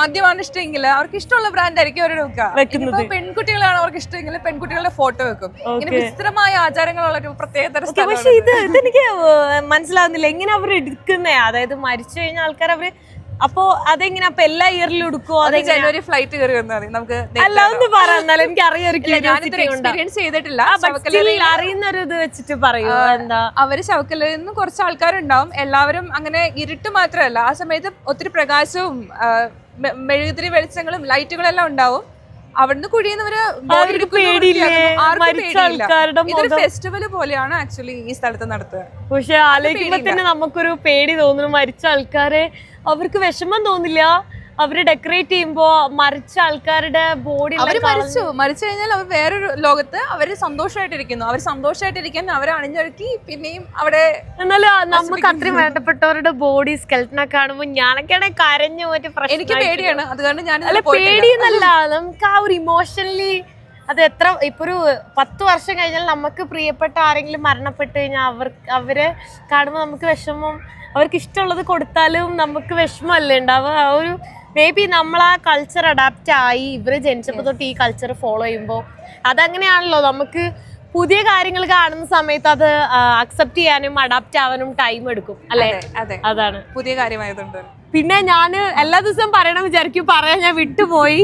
മദ്യമാണ് ഇഷ്ടമെങ്കിൽ അവർക്ക് ഇഷ്ടമുള്ള ബ്രാൻഡ് ആയിരിക്കും അവർ വെക്കുന്നത്. പെൺകുട്ടികളാണ് അവർക്ക് ഇഷ്ടമെങ്കിൽ പെൺകുട്ടികളുടെ ഫോട്ടോ വെക്കും. ഇങ്ങനെ വിചിത്രമായ ആചാരങ്ങളുള്ള ഒരു പ്രത്യേകതര. പക്ഷെ ഇതെനിക്ക് മനസ്സിലാവുന്നില്ല എങ്ങനെ അവർ എടുക്കുന്നേ. അതായത് മരിച്ചു കഴിഞ്ഞ ആൾക്കാർ അവര് അപ്പൊ അതെങ്ങനെ അപ്പൊ എല്ലാ ഇയറിലും എടുക്കുവോ? അതെ, ജനുവരി ഫ്ലൈറ്റ് കയറി വന്നാൽ നമുക്ക് അല്ല ഒന്ന് പറയാം. എനിക്ക് അറിയാം, എക്സ്പീരിയൻസ് ചെയ്തിട്ടില്ല. അറിയുന്ന ഒരു ഇത് വെച്ചിട്ട് പറയൂ. എന്താ അവര് ശവക്കല്ലറിൽ നിന്ന് കുറച്ച് ആൾക്കാരുണ്ടാവും. എല്ലാവരും അങ്ങനെ ഇരുട്ട് മാത്രമല്ല, ആ സമയത്ത് ഒത്തിരി പ്രകാശവും മെഴുകുതിരി വെളിച്ചങ്ങളും ലൈറ്റുകളും എല്ലാം ഉണ്ടാവും. അവിടുന്ന് കുഴിയുന്നവര് ഇതൊരു ഫെസ്റ്റിവൽ പോലെയാണ് ആക്ച്വലി ഈ സ്ഥലത്ത് നടത്തുക. പക്ഷെ ആലോചിക്കുമ്പോ തന്നെ നമുക്കൊരു പേടി തോന്നുന്നു. മരിച്ച ആൾക്കാരെ അവർക്ക് വിഷമം തോന്നില്ല. അവര് ഡെക്കറേറ്റ് ചെയ്യുമ്പോ മരിച്ച ആൾക്കാരുടെ ബോഡി അവര് മരിച്ചു കഴിഞ്ഞാൽ അവർ വേറൊരു ലോകത്ത് അവര് സന്തോഷമായിട്ടിരിക്കുന്നു. അവർ സന്തോഷമായിട്ടിരിക്കാൻ അവരെ അണിഞ്ഞൊരുക്കി പിന്നെയും അവിടെ. എന്നാലും നമുക്ക് അത്രയും വേണ്ടപ്പെട്ടവരുടെ ബോഡി സ്കെൽറ്റനൊക്കെ കാണുമ്പോ ഞാനൊക്കെയാണെ കരഞ്ഞു മറ്റേ എനിക്ക് പേടിയാണ്. അത് കാരണം ഞാൻ പേടിയെന്നല്ല, നമുക്ക് ആ ഒരു ഇമോഷണലി അത് എത്ര ഇപ്പൊ ഒരു 10 വർഷം കഴിഞ്ഞാൽ നമുക്ക് പ്രിയപ്പെട്ട ആരെങ്കിലും മരണപ്പെട്ട് കഴിഞ്ഞാൽ അവരെ കാണുമ്പോൾ നമുക്ക് വിഷമം, അവർക്ക് ഇഷ്ടമുള്ളത് കൊടുത്താലും നമുക്ക് വിഷമമല്ലേ ഉണ്ടാവുക. ആ ഒരു മേ ബി നമ്മൾ ആ കൾച്ചർ അഡാപ്റ്റ് ആയി ഇവര് ജനിച്ചപ്പോൾ തൊട്ട് ഈ കൾച്ചർ ഫോളോ ചെയ്യുമ്പോൾ അതങ്ങനെയാണല്ലോ. നമുക്ക് പുതിയ കാര്യങ്ങൾ കാണുന്ന സമയത്ത് അത് അക്സെപ്റ്റ് ചെയ്യാനും അഡാപ്റ്റ് ആവാനും ടൈം എടുക്കും അല്ലേ? അതാണ് പുതിയ കാര്യമായതുകൊണ്ട്. പിന്നെ ഞാൻ എല്ലാ ദിവസവും പറയണം വിചാരിക്കും, പറയാൻ ഞാൻ വിട്ടുപോയി.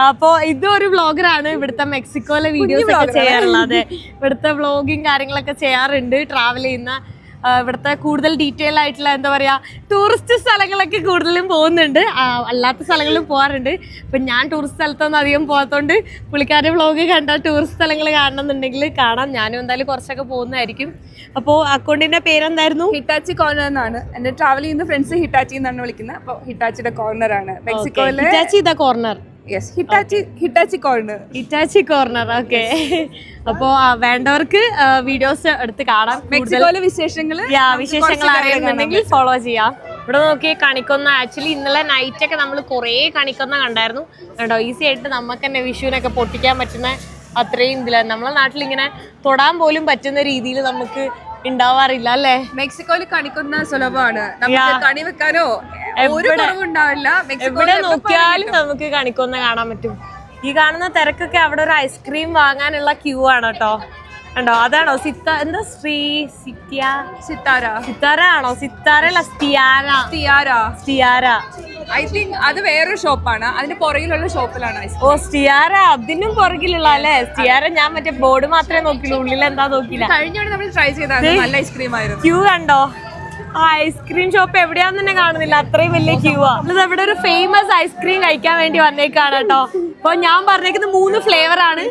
അപ്പോൾ ഇതൊരു വ്ളോഗറാണ്, ഇവിടുത്തെ മെക്സിക്കോയിലെ വീഡിയോസ് ഒക്കെ ചെയ്യാറുള്ളത്. അതെ, ഇവിടുത്തെ വ്ളോഗിങ് കാര്യങ്ങളൊക്കെ ചെയ്യാറുണ്ട്, ട്രാവൽ ചെയ്യുന്ന ഇവിടുത്തെ കൂടുതൽ ഡീറ്റെയിൽ ആയിട്ടുള്ള എന്താ പറയാ ടൂറിസ്റ്റ് സ്ഥലങ്ങളൊക്കെ കൂടുതലും പോകുന്നുണ്ട്, അല്ലാത്ത സ്ഥലങ്ങളിലും പോകാറുണ്ട്. അപ്പം ഞാൻ ടൂറിസ്റ്റ് സ്ഥലത്തൊന്നും അധികം പോകാത്തതുകൊണ്ട് പുള്ളിക്കാരുടെ വ്ളോഗ് കണ്ടാൽ ടൂറിസ്റ്റ് സ്ഥലങ്ങൾ കാണണമെന്നുണ്ടെങ്കിൽ കാണാം. ഞാനും എന്തായാലും കുറച്ചൊക്കെ പോകുന്നതായിരിക്കും. അപ്പോൾ അക്കൗണ്ടിന്റെ പേരെന്തായിരുന്നു? ഹിറ്റാച്ചി കോർണർ എന്നാണ്. എന്റെ ട്രാവൽ ചെയ്യുന്ന ഫ്രണ്ട്സ് ഹിറ്റാച്ചി എന്നാണ് വിളിക്കുന്നത്. അപ്പോൾ ഹിറ്റാച്ചിയുടെ കോർണർ ആണ് മെക്സിക്കോയിലെ. Hitachi the corner. Yes, Hitachi corner. Hitachi corner. Okay. അപ്പോൾ വേണ്ടവർക്ക് വീഡിയോസ് എടുത്ത് കാണാം. മെക്സിക്കോയിലെ വിശേഷങ്ങൾ അറിയുന്നുണ്ടെങ്കിൽ ഫോളോ ചെയ്യാം. ഇവിടെ നോക്കി കണിക്കൊന്ന, ആക്ച്വലി ഇന്നലെ നൈറ്റ് ഒക്കെ നമ്മൾ കുറേ കണിക്കൊന്ന കണ്ടായിരുന്നു കേട്ടോ. ഈസി ആയിട്ട് നമുക്ക് തന്നെ വിഷുവിനൊക്കെ പൊട്ടിക്കാൻ പറ്റുന്ന അത്രയും ഇതില്ല. നമ്മളെ നാട്ടിൽ ഇങ്ങനെ തൊടാൻ പോലും പറ്റുന്ന രീതിയിൽ നമുക്ക് ഉണ്ടാവാറില്ല അല്ലേ? മെക്സിക്കോയിൽ കണിക്കൊന്ന സുലഭമാണ്. നമുക്ക് കണി വെക്കാനോ ഒരു കുറവുണ്ടാവില്ല. എവിടെ നോക്കിയാലും നമുക്ക് കണിക്കൊന്ന കാണാൻ പറ്റും. ഈ കാണുന്ന തിരക്കൊക്കെ അവിടെ ഒരു ഐസ്ക്രീം വാങ്ങാനുള്ള ക്യൂ ആണ് കേട്ടോ. കണ്ടോ? അതാണോ എന്താ സിത്താര ആണോ? സിത്താര സ്റ്റിയാര. ഐ തിങ്ക് അത് വേറൊരു ഷോപ്പാണ്. അതിന്റെ പുറകിലുള്ള ഷോപ്പിലാണ്. ഓ, സ്റ്റിയാര അതിനും പുറകിലുള്ള അല്ലേ? സ്റ്റിയാര ഞാൻ മറ്റേ ബോർഡ് മാത്രമേ നോക്കിയുള്ളൂ, ഉള്ളിൽ എന്താ നോക്കിയില്ല. കഴിഞ്ഞ നമ്മൾ ട്രൈ ചെയ്താണ്, നല്ല ഐസ്ക്രീം ആയിരുന്നു. ക്യൂ കണ്ടോ? ആ ഐസ്ക്രീം ഷോപ്പ് എവിടെയാന്ന് തന്നെ കാണുന്നില്ല, അത്രയും വലിയ ക്യൂ ആ. ഇത് ഇവിടെ ഒരു ഫേമസ് ഐസ്ക്രീം കഴിക്കാൻ വേണ്ടി വന്നേക്കാണ് കേട്ടോ. അപ്പൊ ഞാൻ പറഞ്ഞേക്കുന്നത് 3 ഫ്ലേവർ ആണ്.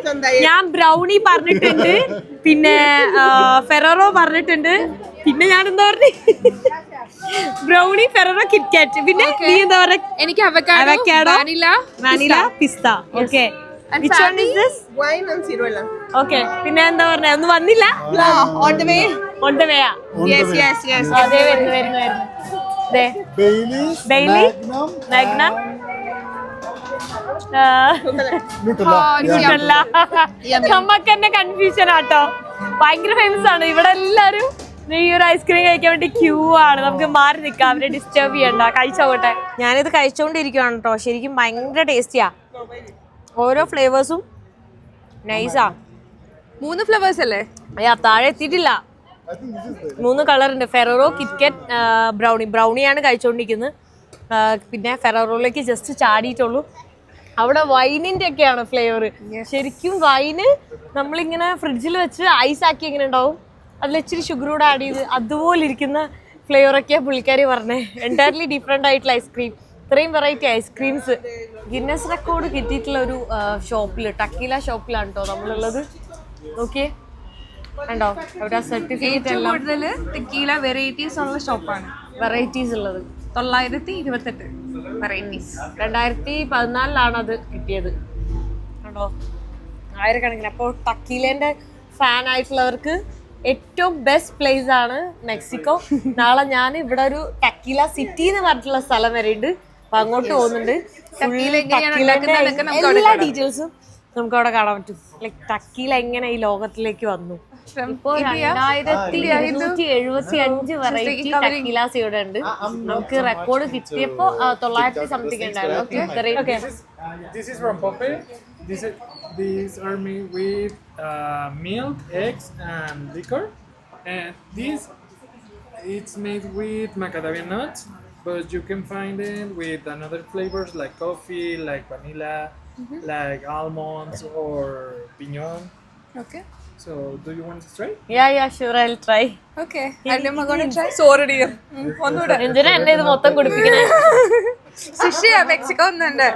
ഞാൻ ബ്രൗണി പറഞ്ഞിട്ടുണ്ട്, പിന്നെ ഫെററോ പറഞ്ഞിട്ടുണ്ട്, പിന്നെ ഞാൻ എന്താ പറഞ്ഞു ബ്രൗണി, ഫെററോ, കിറ്റ്കാറ്റ്, പിന്നെ നീ എന്താ പറയാ? എനിക്ക് avocado, vanilla, pista. Okay. Which one is this? Wine and ciruela. Okay. പിന്നെ എന്താ പറഞ്ഞ ഒന്നും വന്നില്ല? On the way. Yes. അതെ വരുന്നു. ബെയ്ലി, മാഗ്നം, നമുക്ക് തന്നെ കൺഫ്യൂഷൻ ആട്ടോ. ഭയങ്കര ഫേമസ് ആണ് ഇവിടെ. എല്ലാരും ഈ ഒരു ഐസ്ക്രീം കഴിക്കാൻ വേണ്ടി ക്യൂ ആണ്. നമുക്ക് മാറി നിൽക്കാം, അവരെ ഡിസ്റ്റർബ് ചെയ്യണ്ട. കഴിച്ചോട്ടെ. ഞാനിത് കഴിച്ചോണ്ടിരിക്കുവാണ് കേട്ടോ. ശരിക്കും ഭയങ്കര ടേസ്റ്റിയാ. ഓരോ ഫ്ലേവേഴ്സും നൈസാ. 3 ഫ്ലേവേഴ്സ് അല്ലേ? താഴെ എത്തിയിട്ടില്ല. 3 കളർ ഉണ്ട്. ഫെററോ, കിറ്റ്കാറ്റ്, ബ്രൗണിയാണ് കഴിച്ചോണ്ടിരിക്കുന്നത്. പിന്നെ ഫെററോയിലേക്ക് ജസ്റ്റ് ചാടിയിട്ടുള്ളൂ. അവിടെ വൈനിന്റെ ഒക്കെയാണ് ഫ്ലേവർ. ശരിക്കും വൈന് നമ്മളിങ്ങനെ ഫ്രിഡ്ജിൽ വെച്ച് ഐസ് ആക്കി എങ്ങനെ ഉണ്ടാവും, അതിൽ ഇച്ചിരി ഷുഗർ കൂടെ ആഡ് ചെയ്ത് അതുപോലെ ഇരിക്കുന്ന ഫ്ലേവറൊക്കെയാണ് പുള്ളിക്കാരി പറഞ്ഞത്. എൻറ്റയർലി ഡിഫറെൻ്റ് ആയിട്ടുള്ള ഐസ്ക്രീം. ഇത്രയും വെറൈറ്റി ഐസ്ക്രീംസ് ഗിന്നസ് റെക്കോർഡ് കിട്ടിയിട്ടുള്ള ഒരു ഷോപ്പിൽ, ടക്കീല ഷോപ്പിലാണ് കേട്ടോ നമ്മളുള്ളത്. നോക്കിയേ, കണ്ടോ? അവിടെ സർട്ടിഫിക്കറ്റ് എല്ലാം. കൂടുതൽ ടെക്കീല വെറൈറ്റീസ് ഉള്ള ഷോപ്പാണ്. വെറൈറ്റീസ് ഉള്ളത് 928 വെറൈറ്റീസ്. 2014 അത് കിട്ടിയത് കണ്ടോ, ആയിരക്കണക്കിന്. അപ്പോൾ ടക്കീലേന്റെ ഫാൻ ആയിട്ടുള്ളവർക്ക് ഏറ്റവും ബെസ്റ്റ് പ്ലേസ് ആണ് മെക്സിക്കോ. നാളെ ഞാൻ ഇവിടെ ഒരു ടക്കീല സിറ്റി എന്ന് പറഞ്ഞിട്ടുള്ള സ്ഥലം വരെ ഉണ്ട്. അപ്പൊ അങ്ങോട്ട് പോകുന്നുണ്ട്. എല്ലാ ഡീറ്റെയിൽസും നമുക്ക് അവിടെ കാണാൻ പറ്റും. ലൈക് ടക്കീല എങ്ങനെ ഈ ലോകത്തിലേക്ക് വന്നു. ഇപ്പോ 2275 വെറൈറ്റി ടക്കീലാസ് ഇവിടെ ഉണ്ട്. നമുക്ക് റെക്കോർഡ് കിട്ടിയപ്പോ 900 സംതിങ് ഉണ്ടായിരുന്നു. This is from Pope. These are made with milk, eggs, and liquor. And it's made with macadamia nuts, but you can find them with another flavors like coffee, like vanilla, like almonds or piñon. Okay. So, do you want to try? Yeah, sure, I'll try. Okay. I'm going to try. Sorry, dear. എന്തിനാ എന്നെ ഇത് മൊത്തം കുടിപ്പിക്കണേ? സുഷിയാ Mexico ഒന്നുണ്ട്.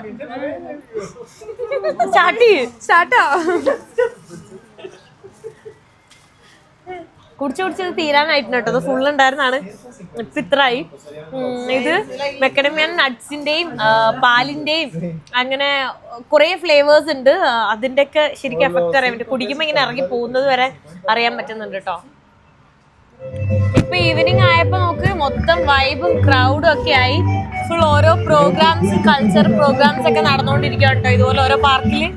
സ്റ്റാർട്ടാ കുടിച്ച് തീരാനായിട്ടുണ്ട് കേട്ടോ. അത് full ഉണ്ടായിരുന്നാണ്. ഫിത്രായി. ഇത് മെക്കഡമിയ നട്ട്സിന്റെയും പാലിന്റെയും അങ്ങനെ കുറെ ഫ്ലേവേഴ്സ് ഉണ്ട്. അതിന്റെയൊക്കെ ശരിക്കും എഫക്ട് അറിയാൻ പറ്റും. കുടിക്കുമ്പോ ഇങ്ങനെ ഇറങ്ങി പോകുന്നത് വരെ അറിയാൻ പറ്റുന്നുണ്ട് കേട്ടോ. ഇപ്പൊ ഈവനിങ് ആയപ്പോ നോക്ക് മൊത്തം വൈബും ക്രൗഡും ഒക്കെ ആയി. ഫുൾ ഓരോ പ്രോഗ്രാംസ്, കൾച്ചർ പ്രോഗ്രാംസ് ഒക്കെ നടന്നുകൊണ്ടിരിക്കുക കേട്ടോ ഇതുപോലെ ഓരോ പാർക്കില്.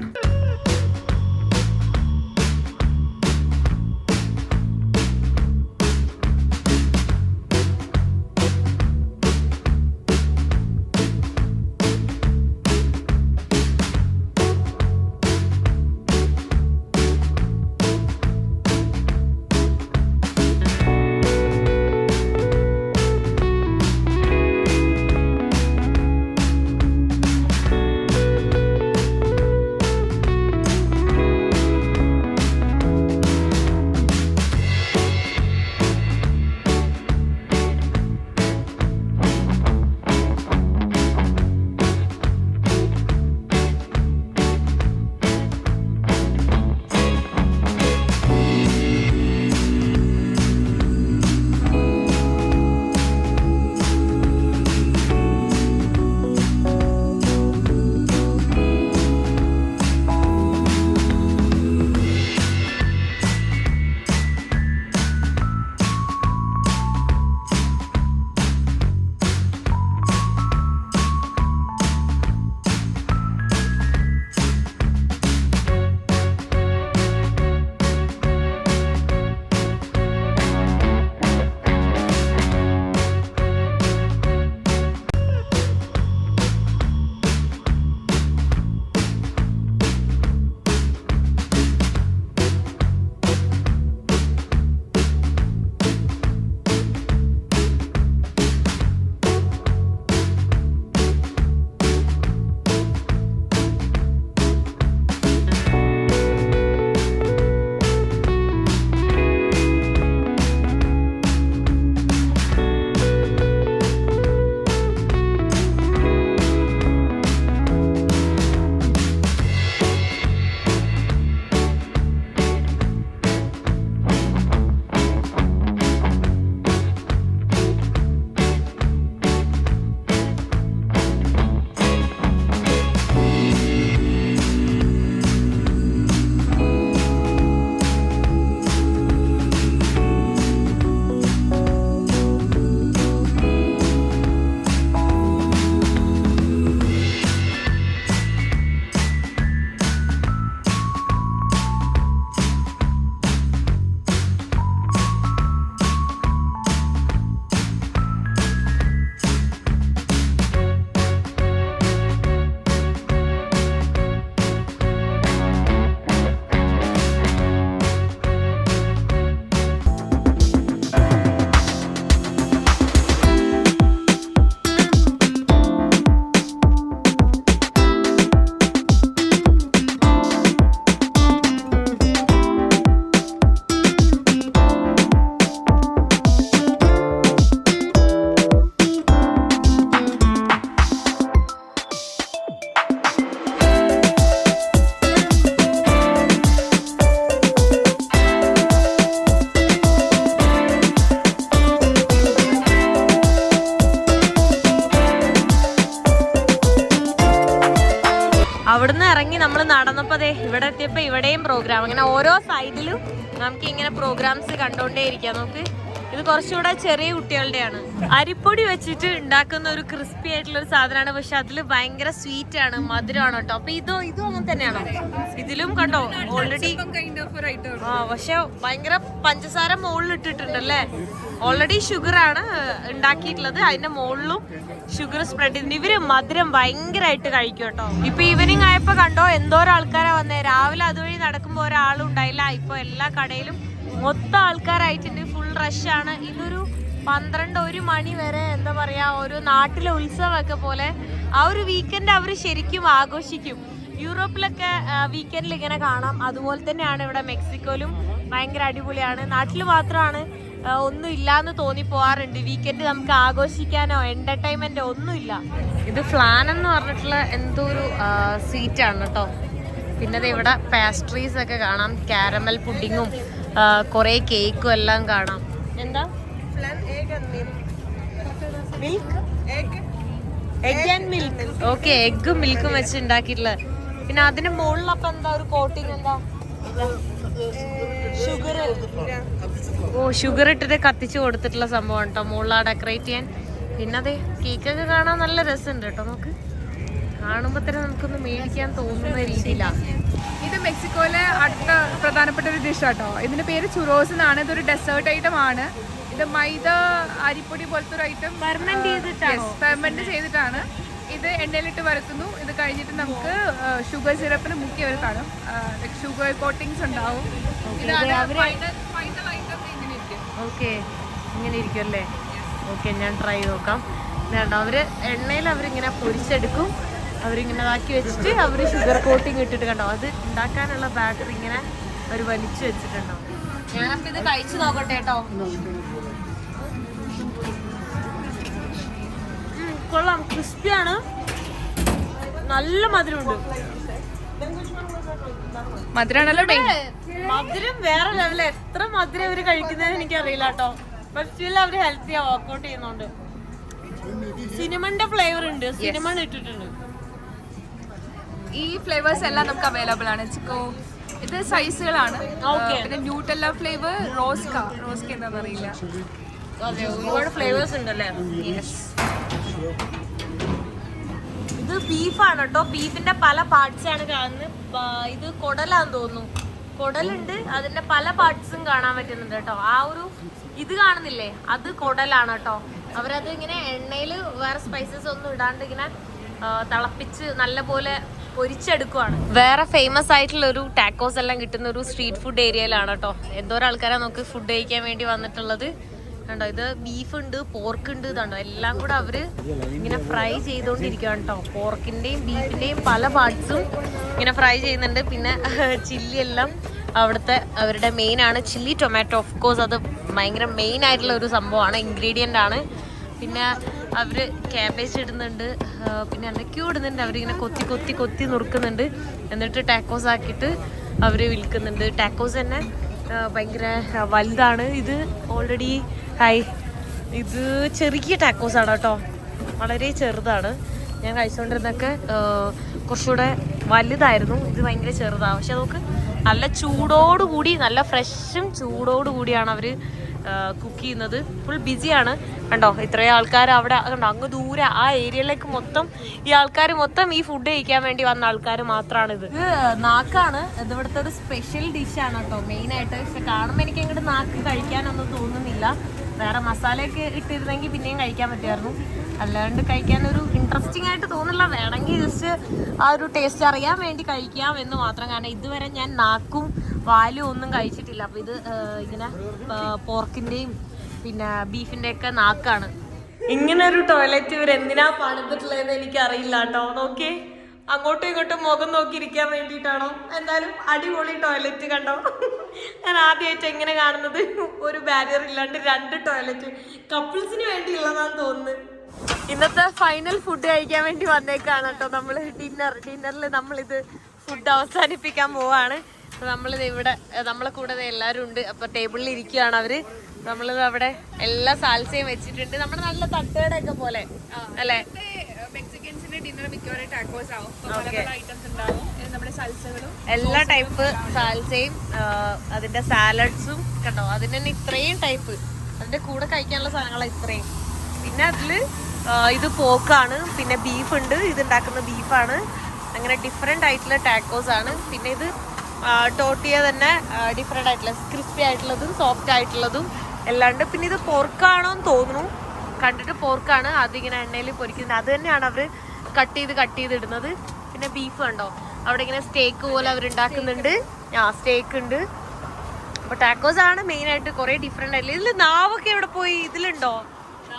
അവിടുന്ന് ഇറങ്ങി നമ്മൾ നടന്നപ്പോ അതെ ഇവിടെ എത്തിയപ്പോ ഇവിടെയും പ്രോഗ്രാം. അങ്ങനെ ഓരോ സൈഡിലും നമുക്ക് ഇങ്ങനെ പ്രോഗ്രാംസ് കണ്ടോണ്ടേ ഇരിക്കാം. നമുക്ക് ഇത് കുറച്ചുകൂടെ ചെറിയ കുട്ടികളുടെയാണ്. അരിപ്പൊടി വെച്ചിട്ട് ഉണ്ടാക്കുന്ന ഒരു ക്രിസ്പി ആയിട്ടുള്ള ഒരു സാധനമാണ്. പക്ഷെ അതിൽ ഭയങ്കര സ്വീറ്റ് ആണ്, മധുരമാണ് കേട്ടോ. അപ്പൊ ഇതും അങ്ങനെ തന്നെയാണോ? ഇതിലും കണ്ടോ ഓൾറെഡി പക്ഷെ ഭയങ്കര പഞ്ചസാര മുകളിൽ ഇട്ടിട്ടുണ്ടല്ലേ. ഓൾറെഡി ഷുഗർ ആണ് ഉണ്ടാക്കിയിട്ടുള്ളത്, അതിന്റെ മുകളിലും ഷുഗർ സ്പ്രെഡ് ചെയ്തിട്ട് ഇവര് മധുരം ഭയങ്കരമായിട്ട് കഴിക്കും കേട്ടോ. ഇപ്പൊ ഈവനിങ് ആയപ്പോ കണ്ടോ എന്തോരം ആൾക്കാരാ വന്നേ. രാവിലെ അതുവഴി നടക്കുമ്പോ ഒരാളും ഉണ്ടായില്ല. ഇപ്പൊ എല്ലാ കടയിലും മൊത്തം ആൾക്കാരായിട്ടുണ്ട്, ഫുൾ റഷ് ആണ്. ഇതൊരു 12-1 മണി വരെ എന്താ പറയാ ഒരു നാട്ടിലെ ഉത്സവമൊക്കെ പോലെ ആ ഒരു വീക്കെൻഡ് അവർ ശരിക്കും ആഘോഷിക്കും. യൂറോപ്പിലൊക്കെ വീക്കെൻഡിൽ ഇങ്ങനെ കാണാം, അതുപോലെ തന്നെയാണ് ഇവിടെ മെക്സിക്കോയിലും ഭയങ്കര അടിപൊളിയാണ്. നാട്ടിൽ മാത്രമാണ് ഒന്നും ഇല്ലാന്ന് തോന്നിപ്പോവാറുണ്ട്. വീക്കെൻഡ് നമുക്ക് ആഘോഷിക്കാനോ എന്റർടൈൻമെന്റോ ഒന്നുമില്ല. ഇത് ഫ്ലാൻ എന്ന് പറഞ്ഞിട്ടുള്ള എന്തോ ഒരു സ്വീറ്റാണ് കേട്ടോ. പിന്നെ ഇവിടെ പാസ്ട്രീസ് ഒക്കെ കാണാം, കാരമൽ പുഡിങ്ങും കുറേ കേക്കും എല്ലാം കാണാം. എന്താ milk egg, egg and milk. Okay, എഗ്ഗും മിൽക്കും വെച്ച് ഉണ്ടാക്കിയിട്ടുള്ള. പിന്നെ അതിന് മുകളിലപ്പോ എന്താ ഒരു കോട്ടിങ് എന്താ? ഷുഗർ. ഓ, ഷുഗർ ഇട്ടിട്ട് കത്തിച്ച് കൊടുത്തിട്ടുള്ള സംഭവം കേട്ടോ മുകളിലാ ഡെക്കറേറ്റ് ചെയ്യാൻ. പിന്നെ അതെ കേക്കൊക്കെ കാണാൻ നല്ല രസമുണ്ട് കേട്ടോ. നമുക്ക് കാണുമ്പോ തന്നെ നമുക്കൊന്ന് മേടിക്കാൻ തോന്നുന്ന രീതിയിലാണ്. ഇത് മെക്സിക്കോയിലെ അടുത്ത പ്രധാനപ്പെട്ട ഒരു ഡിഷ് ആട്ടോ. ഇതിന്റെ പേര് ചുറോസ് എന്നാണ്. ഇതൊരു ഡെസേർട്ട് ഐറ്റം ആണ്. ഇത് മൈദ അരിപ്പൊടി പോലത്തെ ഒരു ഐറ്റം ഫെർമെന്റ് ചെയ്തിട്ടാണ്. ഇത് എണ്ണയിലിട്ട് വറുക്കുന്നു. ഇത് കഴിഞ്ഞിട്ട് നമുക്ക് ഷുഗർ സിറപ്പിൽ മുക്കി അവർ കാണും. ഷുഗർ കോട്ടിങ്സ് ഉണ്ടാവും. ഇതാണ് ഫൈനൽ ഐറ്റം. ഇങ്ങനെ ഇരിക്കും. ഓക്കെ, ഇങ്ങനെ ഇരിക്കും അല്ലേ? ഓക്കെ, ഞാൻ ട്രൈ നോക്കാം. വേണ്ട, അവര് എണ്ണയിൽ അവരിങ്ങനെ പൊരിച്ചെടുക്കും. അവരിങ്ങനെ ഇതാക്കി വെച്ചിട്ട് അവർ ഷുഗർ കോട്ടിങ് ഇട്ടിട്ട് കണ്ടോ അത് ഉണ്ടാക്കാനുള്ള ബാറ്ററി ഇങ്ങനെ അവർ വലിച്ചു വെച്ചിട്ടുണ്ടോ. ഞാനപ്പോൾ ഇത് കഴിച്ചു നോക്കട്ടെ കേട്ടോ. കൊള്ളാം, ക്രിസ്പിയാണ്, നല്ല മധുരമുണ്ട്. മധുരമാണല്ലോ. മധുരം വേറെ ലെവല്. എത്ര മധുരം അവര് കഴിക്കുന്നതെന്ന് എനിക്കറിയില്ല കേട്ടോ. പക്ഷേ അവര് ഹെൽത്തിയാ വർക്ക്ഔട്ട് ചെയ്യുന്നുണ്ട്. സിനിമന്റെ ഫ്ലേവർ ഉണ്ട്, സിനിമൺ ഇട്ടിട്ടുണ്ട്. ഈ ഫ്ലേവേഴ്സ് എല്ലാം നമുക്ക് അവൈലബിൾ ആണ്. ചിക്കോ ഇത് സൈസുകളാണ്. പിന്നെ ന്യൂട്ടെല്ല ഫ്ലേവർ, റോസ്ക എന്താണെന്ന് അറിയില്ല. ഒരുപാട് ഫ്ലേവേഴ്സ് ഉണ്ടല്ലേ. ഇത് ബീഫാണ് കേട്ടോ. ബീഫിന്റെ പല പാർട്സ് ആണ് കാണുന്നത്. ഇത് കുടലാന്ന് തോന്നുന്നു. കുടലുണ്ട്, അതിന്റെ പല പാർട്സും കാണാൻ പറ്റുന്നുണ്ട് കേട്ടോ. ആ ഒരു ഇത് കാണുന്നില്ലേ, അത് കുടലാണ് കേട്ടോ. അവരത് ഇങ്ങനെ എണ്ണയിൽ വേറെ സ്പൈസസ് ഒന്നും ഇടാണ്ട് ഇങ്ങനെ തിളപ്പിച്ച് നല്ലപോലെ പൊരിച്ചെടുക്കുവാണ്. വേറെ ഫേമസ് ആയിട്ടുള്ള ഒരു ടാക്കോസ് എല്ലാം കിട്ടുന്ന ഒരു സ്ട്രീറ്റ് ഫുഡ് ഏരിയയിലാണ് കേട്ടോ. എന്തോരം ആൾക്കാരാണ് നമുക്ക് ഫുഡ് കഴിക്കാൻ വേണ്ടി വന്നിട്ടുള്ളത് കണ്ടോ. ഇത് ബീഫ് ഉണ്ട്, പോർക്ക് ഉണ്ട്, ഇതുണ്ടോ എല്ലാം കൂടെ അവര് ഇങ്ങനെ ഫ്രൈ ചെയ്തുകൊണ്ടിരിക്കുകയാണ് കേട്ടോ. പോർക്കിന്റെയും ബീഫിന്റെയും പല പാർട്സും ഇങ്ങനെ ഫ്രൈ ചെയ്യുന്നുണ്ട്. പിന്നെ ചില്ലി എല്ലാം അവിടുത്തെ അവരുടെ മെയിൻ ആണ്. ചില്ലി ടൊമാറ്റോ, ഓഫ് കോഴ്സ് അത് ഭയങ്കര മെയിൻ ആയിട്ടുള്ള ഒരു സംഭവമാണ്, ഇൻഗ്രീഡിയൻ്റ് ആണ്. പിന്നെ അവർ ക്യാബേജ് ഇടുന്നുണ്ട്, പിന്നെ എന്തൊക്കെയോ ഇടുന്നുണ്ട്. അവരിങ്ങനെ കൊത്തി കൊത്തി കൊത്തി നുറുക്കുന്നുണ്ട്. എന്നിട്ട് ടാക്കോസ് ആക്കിയിട്ട് അവർ വിൽക്കുന്നുണ്ട്. ടാക്കോസ് തന്നെ ഭയങ്കര വലുതാണ്. ഇത് ഓൾറെഡി ഇത് ചെറിയ ടാക്കോസ് ആണ് കേട്ടോ, വളരെ ചെറുതാണ്. ഞാൻ കഴിച്ചുകൊണ്ടിരുന്നൊക്കെ കുറച്ചുകൂടെ വലുതായിരുന്നു. ഇത് ഭയങ്കര ചെറുതാണ്. പക്ഷെ നമുക്ക് നല്ല ചൂടോടുകൂടി, നല്ല ഫ്രഷും ചൂടോടുകൂടിയാണ് അവർ കുക്ക് ചെയ്യുന്നത്. ഫുൾ ബിസിയാണ് കണ്ടോ. ഇത്രയും ആൾക്കാർ അവിടെ കണ്ടോ, അങ്ങ് ദൂരെ ആ ഏരിയയിലേക്ക് മൊത്തം ഈ ആൾക്കാർ മൊത്തം ഈ ഫുഡ് കഴിക്കാൻ വേണ്ടി വന്ന ആൾക്കാർ മാത്രമാണിത്. ഇത് നാക്കാണ്. ഇത് ഇവിടുത്തെ ഒരു സ്പെഷ്യൽ ഡിഷാണ് കേട്ടോ മെയിനായിട്ട്. പക്ഷെ കാണുമ്പോൾ എനിക്ക് അങ്ങോട്ട് നാക്ക് കഴിക്കാനൊന്നും തോന്നുന്നില്ല. വേറെ മസാലയൊക്കെ ഇട്ടിരുന്നെങ്കിൽ പിന്നെയും കഴിക്കാൻ പറ്റുമായിരുന്നു. അല്ലാണ്ട് കഴിക്കാനൊരു ഇൻട്രസ്റ്റിംഗ് ആയിട്ട് തോന്നില്ല. വേണമെങ്കിൽ ജസ്റ്റ് ആ ഒരു ടേസ്റ്റ് അറിയാൻ വേണ്ടി കഴിക്കാം എന്ന് മാത്രം. കാരണം ഇതുവരെ ഞാൻ നാക്കും വാലും ഒന്നും കഴിച്ചിട്ടില്ല. അപ്പോൾ ഇത് ഇങ്ങനെ പോർക്കിൻ്റെയും പിന്നെ ബീഫിൻ്റെയൊക്കെ നാക്കാണ്. ഇങ്ങനെ ഒരു ടോയ്ലറ്റ് ഇവർ എന്തിനാ പണിതിട്ടുള്ളതെന്ന് എനിക്കറിയില്ല കേട്ടോ. നോക്കിയേ, അങ്ങോട്ടും ഇങ്ങോട്ടും മുഖം നോക്കിയിരിക്കാൻ വേണ്ടിയിട്ടാണോ? എന്തായാലും അടിപൊളി ടോയ്ലറ്റ് കണ്ടോ. ഞാൻ ആദ്യമായിട്ട് എങ്ങനെ കാണുന്നത്, ഒരു ബാരിയർ ഇല്ലാണ്ട് 2 ടോയ്ലറ്റ് കപ്പിൾസിന് വേണ്ടിയുള്ളതാന്ന് തോന്നുന്നു. ഇന്നത്തെ ഫൈനൽ ഫുഡ് കഴിക്കാൻ വേണ്ടി വന്നേക്കാണ് കേട്ടോ. നമ്മൾ ഡിന്നറിൽ നമ്മളിത് ഫുഡ് അവസാനിപ്പിക്കാൻ പോവാണ്. നമ്മളിത് ഇവിടെ നമ്മളെ കൂടെ എല്ലാവരും ഉണ്ട്. അപ്പോൾ ടേബിളിൽ ഇരിക്കുകയാണ് അവർ. നമ്മളിത് അവിടെ എല്ലാ സാൽസയും വെച്ചിട്ടുണ്ട്, നമ്മുടെ നല്ല തട്ടുകടയൊക്കെ പോലെ അല്ലേ. മെക്സിക്കൻസിന്റെ ഡിന്നർ മിക്കവാറും ടാക്കോസ് ആവും. പല ഐറ്റംസ് ഉണ്ടാവും. നമ്മുടെ സൽസകളും എല്ലാ ടൈപ്പ് സാൽസയും അതിന്റെ സാലഡ്സും കണ്ടോ. അതിന് തന്നെ ഇത്രയും ടൈപ്പ്, അതിന്റെ കൂടെ കഴിക്കാനുള്ള സാധനങ്ങളാണ് ഇത്രയും. പിന്നെ അതില് ഇത് പോക്കാണ്, പിന്നെ ബീഫ് ഉണ്ട്, ഇത് ഉണ്ടാക്കുന്ന ബീഫാണ്. അങ്ങനെ ഡിഫറെൻ്റ് ആയിട്ടുള്ള ടാക്കോസ് ആണ്. പിന്നെ ഇത് ടോട്ടിയ തന്നെ ഡിഫറെൻ്റ് ആയിട്ടുള്ള ക്രിസ്പി ആയിട്ടുള്ളതും സോഫ്റ്റ് ആയിട്ടുള്ളതും എല്ലാം ഉണ്ട്. പിന്നെ ഇത് പോർക്കാണോന്ന് തോന്നുന്നു, കണ്ടിട്ട് പോർക്കാണ്. അതിങ്ങനെ എണ്ണയിൽ പൊരിക്കുന്നത്, അത് തന്നെയാണ് അവർ കട്ട് ചെയ്ത് ഇടുന്നത്. പിന്നെ ബീഫ് കണ്ടോ, അവിടെ ഇങ്ങനെ സ്റ്റേക്ക് പോലെ അവർ ഉണ്ടാക്കുന്നുണ്ട്. സ്റ്റേക്ക് ഉണ്ട്. അപ്പോൾ ടാക്കോസ് ആണ് മെയിനായിട്ട്. കുറേ ഡിഫറെൻ്റ് ആയിട്ടില്ല. ഇതിൽ നാവൊക്കെ എവിടെ പോയി? ഇതിലുണ്ടോ?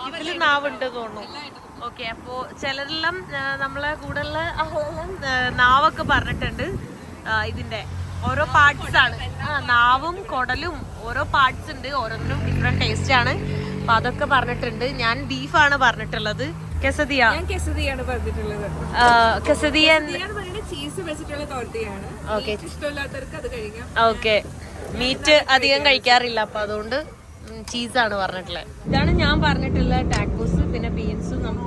ഇതിൽ നാവുണ്ട് തോന്നുന്നു. ഓക്കെ, അപ്പോൾ ചിലരെല്ലാം നമ്മളെ കൂടെയുള്ള ആളെല്ലാം നാവൊക്കെ പറഞ്ഞിട്ടുണ്ട്. ഇതിൻ്റെ ഓരോ പാർട്സ് ആണ്. നാവും കുടലും ഓരോ പാർട്സ് ഉണ്ട്, ഓരോന്നിനും ഡിഫറെന്റ് ടേസ്റ്റ് ആണ്. അപ്പൊ അതൊക്കെ പറഞ്ഞിട്ടുണ്ട്. ഞാൻ ബീഫാണ് പറഞ്ഞിട്ടുള്ളത്. ഞാൻ quesadilla പറഞ്ഞിട്ടുള്ളത്. ചീസ് വെച്ചിട്ടുള്ള തോർത്തിയാണ്. ഇഷ്ടമില്ലാത്തവർക്ക് അത് കഴിക്കാം. ഓക്കെ, മീറ്റ് അധികം കഴിക്കാറില്ല, അപ്പൊ അതുകൊണ്ട് ചീസാണ് പറഞ്ഞിട്ടുള്ളത്. ഇതാണ് ഞാൻ പറഞ്ഞിട്ടുള്ള ടാക്കോസ്. പിന്നെ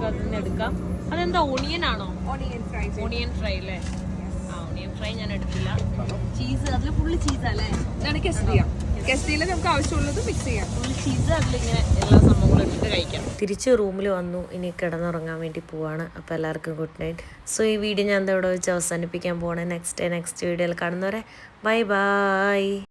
അതിന് എടുക്കാം. അതെന്താ ഓണിയൻ ആണോ? ഓണിയൻ ഫ്രൈ ഓണിയൻ ഫ്രൈ അല്ലേ? ഓണിയൻ ഫ്രൈ ഞാൻ എടുത്തില്ല. ചീസ് അതിൽ ഫുള്ള് ചീസല്ലേ? ഇതാണ് കെസ്റ്റിയ. കെസ്റ്റിയിൽ നമുക്ക് ആവശ്യമുള്ളത് മിക്സ് ചെയ്യാം. ഫുള്ള് ചീസ് അതിലിങ്ങനെ എല്ലാ സംഭവങ്ങളും ഇട്ടിട്ട് കഴിക്കാം. തിരിച്ച് റൂമിൽ വന്നു. ഇനി കിടന്നുറങ്ങാൻ വേണ്ടി പോവാണ്. അപ്പോൾ എല്ലാവർക്കും ഗുഡ് നൈറ്റ്. സോ ഈ വീഡിയോ ഞാൻ ഇവിടെ വെച്ച് അവസാനിപ്പിക്കാൻ പോവാണ്. നെക്സ്റ്റ് വീഡിയോയിൽ കാണുന്നവരെ ബൈ ബൈ.